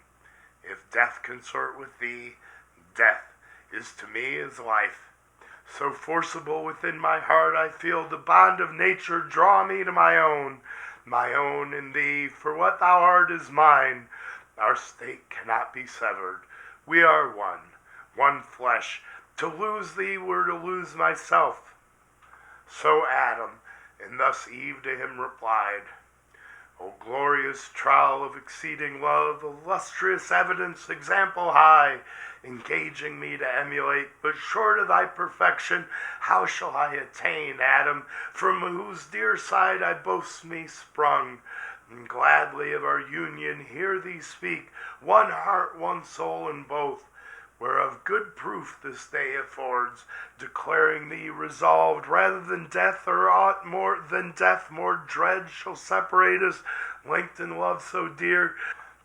If death consort with thee, death is to me as life. So forcible within my heart I feel the bond of nature draw me to my own in thee, for what thou art is mine. Our state cannot be severed. We are one flesh. To lose thee were to lose myself. So Adam, and thus Eve to him replied, O glorious trial of exceeding love, illustrious evidence, example high, engaging me to emulate, but short of thy perfection, how shall I attain, Adam, from whose dear side I boast me sprung? And gladly of our union hear thee speak, one heart, one soul in both, whereof good proof this day affords, declaring thee resolved, rather than death or aught more than death more dread shall separate us, linked in love so dear,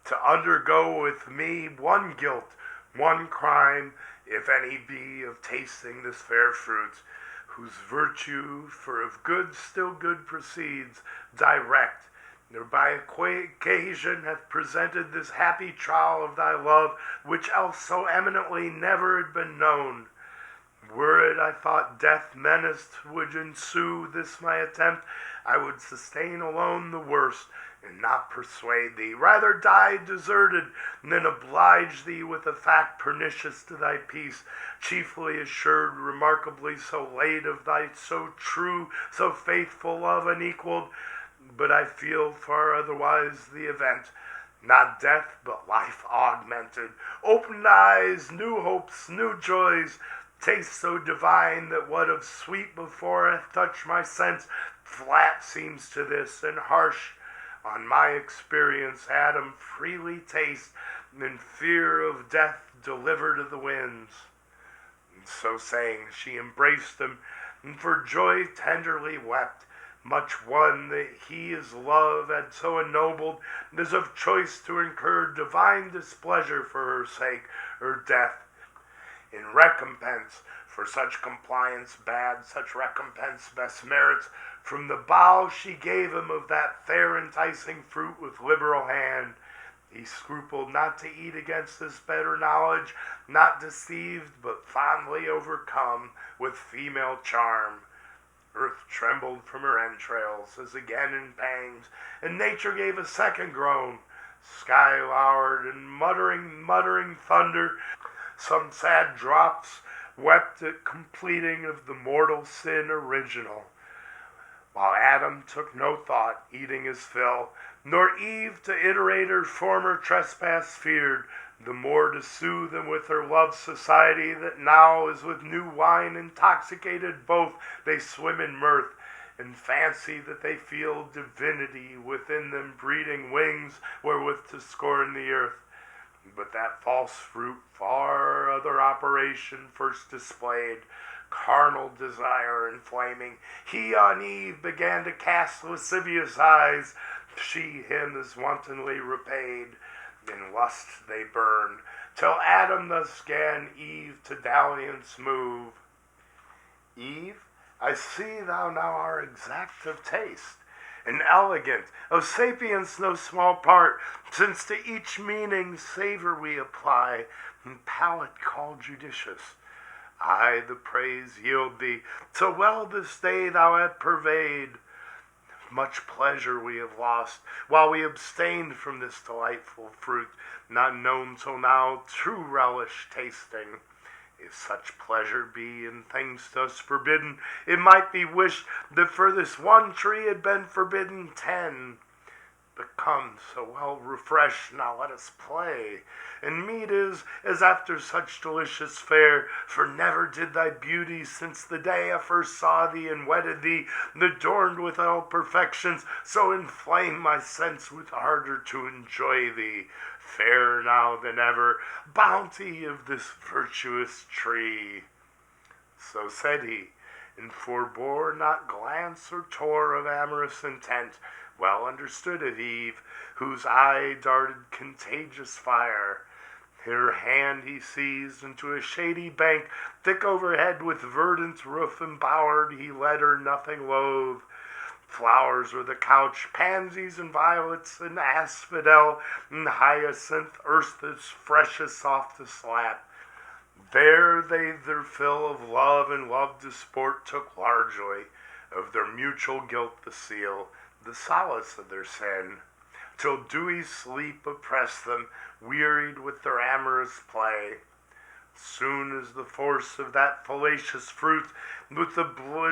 to undergo with me one guilt, one crime, if any be, of tasting this fair fruit, whose virtue for of good still good proceeds, direct, nor by occasion hath presented this happy trial of thy love, which else so eminently never had been known. Were it, I thought, death menaced would ensue this my attempt, I would sustain alone the worst, and not persuade thee, rather die deserted, than oblige thee with a fact pernicious to thy peace, chiefly assured remarkably so late of thy so true, so faithful love unequalled. But I feel far otherwise the event, not death, but life augmented, opened eyes, new hopes, new joys, taste so divine that what of sweet before hath touched my sense, flat seems to this, and harsh on my experience Adam freely taste, in fear of death delivered to the winds. And so saying, she embraced him, and for joy tenderly wept, much won that he his love had so ennobled, as of choice to incur divine displeasure for her sake, her death. In recompense for such compliance bad, such recompense best merits, from the bough she gave him of that fair enticing fruit with liberal hand. He scrupled not to eat against this better knowledge, not deceived, but fondly overcome with female charm. Earth trembled from her entrails, as again in pangs, and nature gave a second groan. Sky lowered, and muttering thunder, some sad drops wept at completing of the mortal sin original, while Adam took no thought, eating his fill, nor Eve to iterate her former trespass feared, the more to soothe him with her love's society, that now as with new wine intoxicated both, they swim in mirth, and fancy that they feel divinity within them breeding wings wherewith to scorn the earth. But that false fruit far other operation first displayed, carnal desire inflaming. He on Eve began to cast lascivious eyes, she him as wantonly repaid. In lust they burned, till Adam thus 'gan Eve to dalliance move. Eve, I see thou now art exact of taste, and elegant, of sapience no small part, since to each meaning savour we apply, and palate call judicious. I the praise yield thee, so well this day thou hast purveyed. Much pleasure we have lost, while we abstained from this delightful fruit, not known till now, true relish tasting. If such pleasure be in things thus forbidden, it might be wished that for this one tree had been forbidden 10. become so well refreshed, now let us play. And meet is as after such delicious fare, for never did thy beauty, since the day I first saw thee and wedded thee, adorned with all perfections, so inflame my sense with ardor to enjoy thee. Fairer now than ever, bounty of this virtuous tree. So said he, and forbore not glance or tore of amorous intent, well understood of Eve, whose eye darted contagious fire. Her hand he seized into a shady bank, thick overhead with verdant roof embowered, he led her nothing loath. Flowers were the couch, pansies and violets, and asphodel, and hyacinth, earth's freshest, softest lap. There they their fill of love and love to sport took largely, of their mutual guilt the seal, the solace of their sin, till dewy sleep oppressed them, wearied with their amorous play. Soon as the force of that fallacious fruit, with the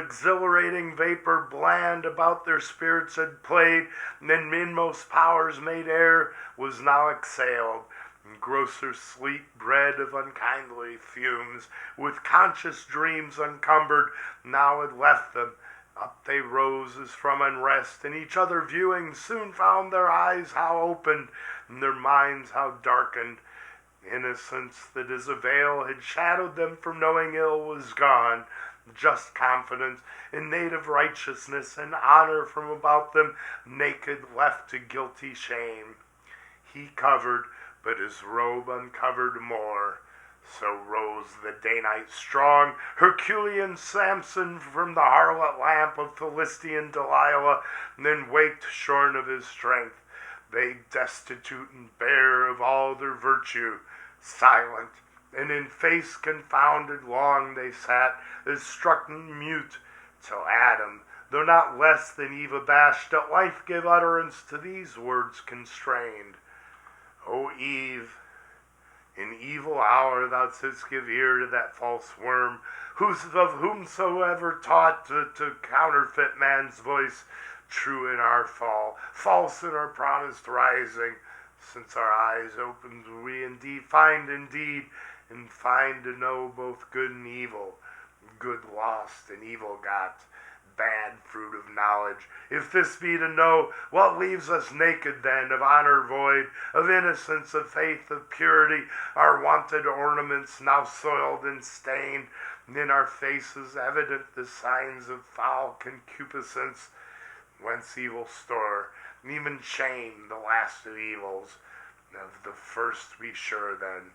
exhilarating vapor bland about their spirits had played, and inmost powers made air, was now exhaled, and grosser sleep bred of unkindly fumes, with conscious dreams uncumbered, now had left them. Up they rose as from unrest, and each other viewing, soon found their eyes how opened, and their minds how darkened. Innocence that as a veil had shadowed them from knowing ill was gone. Just confidence in native righteousness and honor from about them, naked left to guilty shame. He covered, but his robe uncovered more. So rose the Danite strong, Herculean Samson from the harlot lamp of Philistine Delilah, then waked shorn of his strength. They destitute and bare of all their virtue, silent, and in face confounded long they sat, as struck mute, till Adam, though not less than Eve abashed, at life gave utterance to these words constrained. O Eve, in evil hour thou didst give ear to that false worm, of whomsoever taught to counterfeit man's voice, true in our fall, false in our promised rising. Since our eyes opened, we indeed find and find to know both good and evil, good lost and evil got, bad fruit of knowledge. If this be to know, what leaves us naked then, of honor void, of innocence, of faith, of purity, our wonted ornaments now soiled and stained, and in our faces evident the signs of foul concupiscence, whence evil store, and even shame, the last of evils. Of the first be sure then.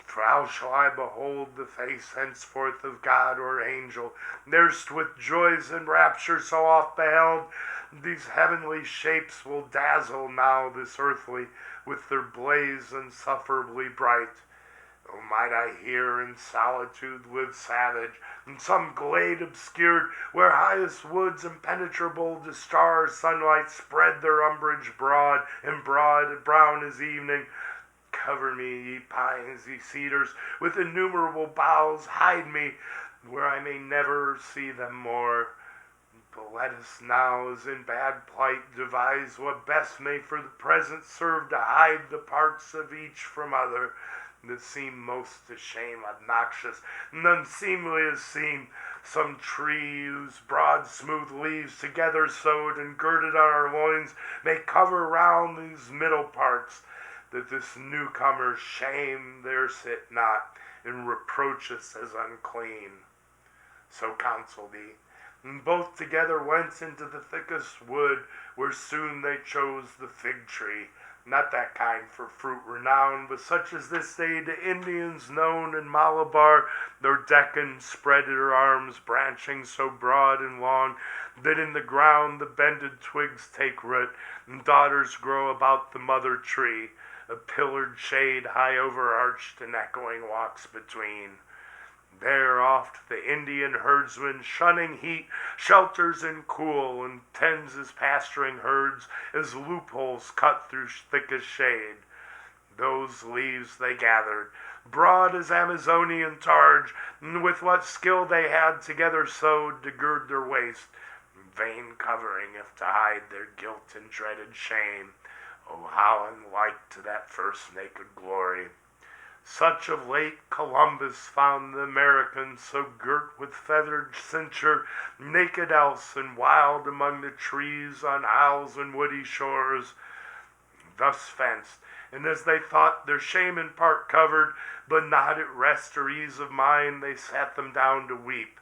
For how shall I behold the face henceforth of God or angel, erst with joys and rapture so oft beheld? These heavenly shapes will dazzle now this earthly, with their blaze insufferably bright. Oh, might I here in solitude live savage, in some glade obscured, where highest woods impenetrable to star sunlight spread their umbrage broad, and brown as evening. Cover me, ye pines, ye cedars, with innumerable boughs, hide me, where I may never see them more. But let us now, as in bad plight, devise what best may for the present serve to hide the parts of each from other, that seem most to shame obnoxious, and unseemly as seem some tree whose broad smooth leaves together sewed and girded on our loins may cover round these middle parts, that this newcomer's shame there sit not, and reproach us as unclean. So counseled he, and both together went into the thickest wood, where soon they chose the fig tree, not that kind for fruit renowned, but such as this day to Indians known in Malabar, their Deccan spread her arms, branching so broad and long, that in the ground the bended twigs take root, and daughters grow about the mother tree, a pillared shade high overarched and echoing walks between. There oft the Indian herdsman, shunning heat, shelters in cool, and tends his pasturing herds as loopholes cut through thickest shade. Those leaves they gathered, broad as Amazonian targe, and with what skill they had together sewed to gird their waist, vain covering if to hide their guilt and dreaded shame. Oh, how unlike to that first naked glory! Such of late Columbus found the American, so girt with feathered cincture, naked else and wild among the trees on isles and woody shores, thus fenced, and as they thought their shame in part covered, but not at rest or ease of mind, they sat them down to weep.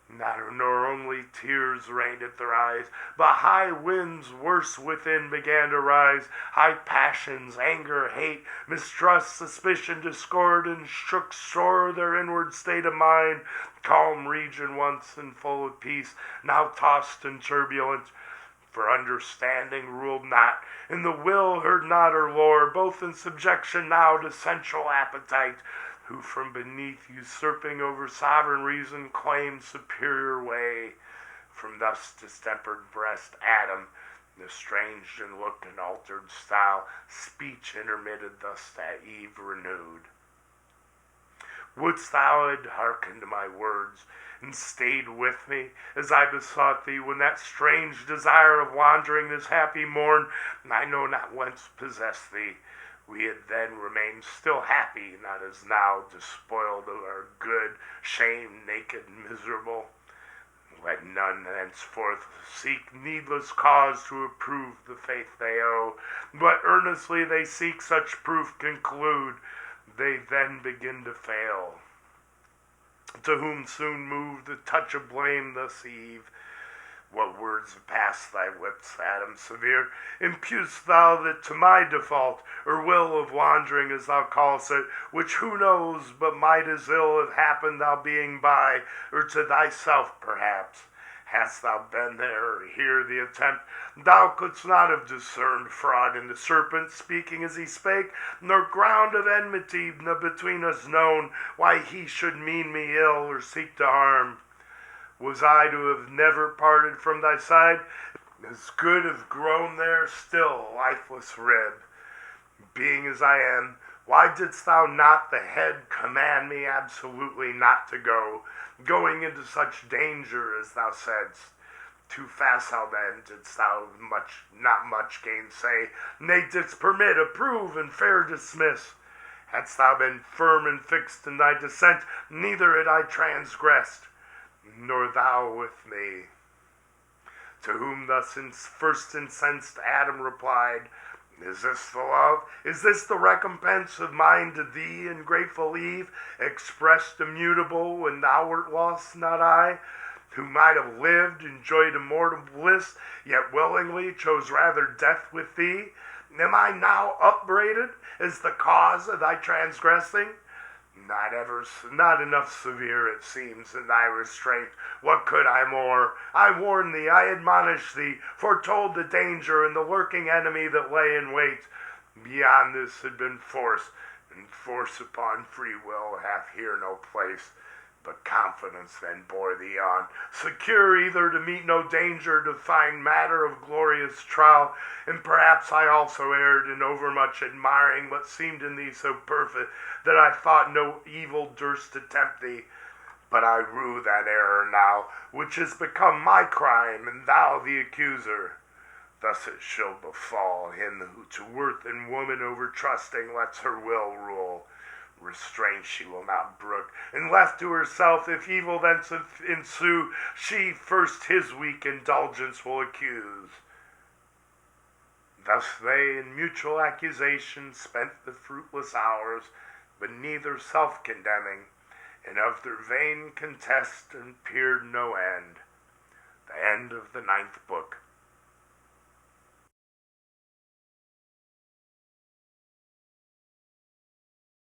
Not nor only tears rained at their eyes, but high winds worse within began to rise. High passions, anger, hate, mistrust, suspicion, discord, and shook sore their inward state of mind. Calm region once and full of peace, now tossed in turbulence. For understanding ruled not, and the will heard not her lore, both in subjection now to sensual appetite, who from beneath usurping over sovereign reason claimed superior way. From thus distempered breast Adam, estranged in look and altered style, speech intermitted thus that Eve renewed. Wouldst thou had hearkened to my words, and stayed with me, as I besought thee, when that strange desire of wandering this happy morn, I know not whence, possessed thee, we had then remained still happy, not as now, despoiled of our good, shamed, naked, miserable. Let none henceforth seek needless cause to approve the faith they owe, but earnestly they seek such proof conclude, they then begin to fail. To whom soon moved the touch of blame thus Eve, what words have passed thy lips, Adam severe? Imputest thou that to my default, or will of wandering, as thou callest it, which who knows but might as ill have happened thou being by, or to thyself perhaps? Hadst thou been there, or here the attempt, thou couldst not have discerned fraud in the serpent, speaking as he spake, nor ground of enmity between us known, why he should mean me ill, or seek to harm. Was I to have never parted from thy side, as good have grown there still, lifeless rib? Being as I am, why didst thou not the head command me absolutely not to go, going into such danger as thou saidst? Too facile then didst thou not much gainsay, nay didst permit, approve, and fair dismiss. Hadst thou been firm and fixed in thy dissent, neither had I transgressed, nor thou with me. To whom thus first incensed Adam replied, Is this the love? Is this the recompense of mine to thee, and grateful Eve, expressed immutable when thou wert lost, not I, who might have lived, enjoyed immortal bliss, yet willingly chose rather death with thee? Am I now upbraided as the cause of thy transgressing? Not enough severe, it seems, in thy restraint. What could I more? I warned thee, I admonished thee, foretold the danger and the lurking enemy that lay in wait. Beyond this had been force, and force upon free will hath here no place. But confidence then bore thee on, secure either to meet no danger, to find matter of glorious trial. And perhaps I also erred in overmuch admiring what seemed in thee so perfect, that I thought no evil durst to tempt thee. But I rue that error now, which has become my crime, and thou the accuser. Thus it shall befall him who to worth in woman over trusting lets her will rule. Restraint she will not brook, and left to herself, if evil thence ensue, she first his weak indulgence will accuse. Thus they in mutual accusation spent the fruitless hours, but neither self-condemning, and of their vain contest appeared no end. The end of the 9th book.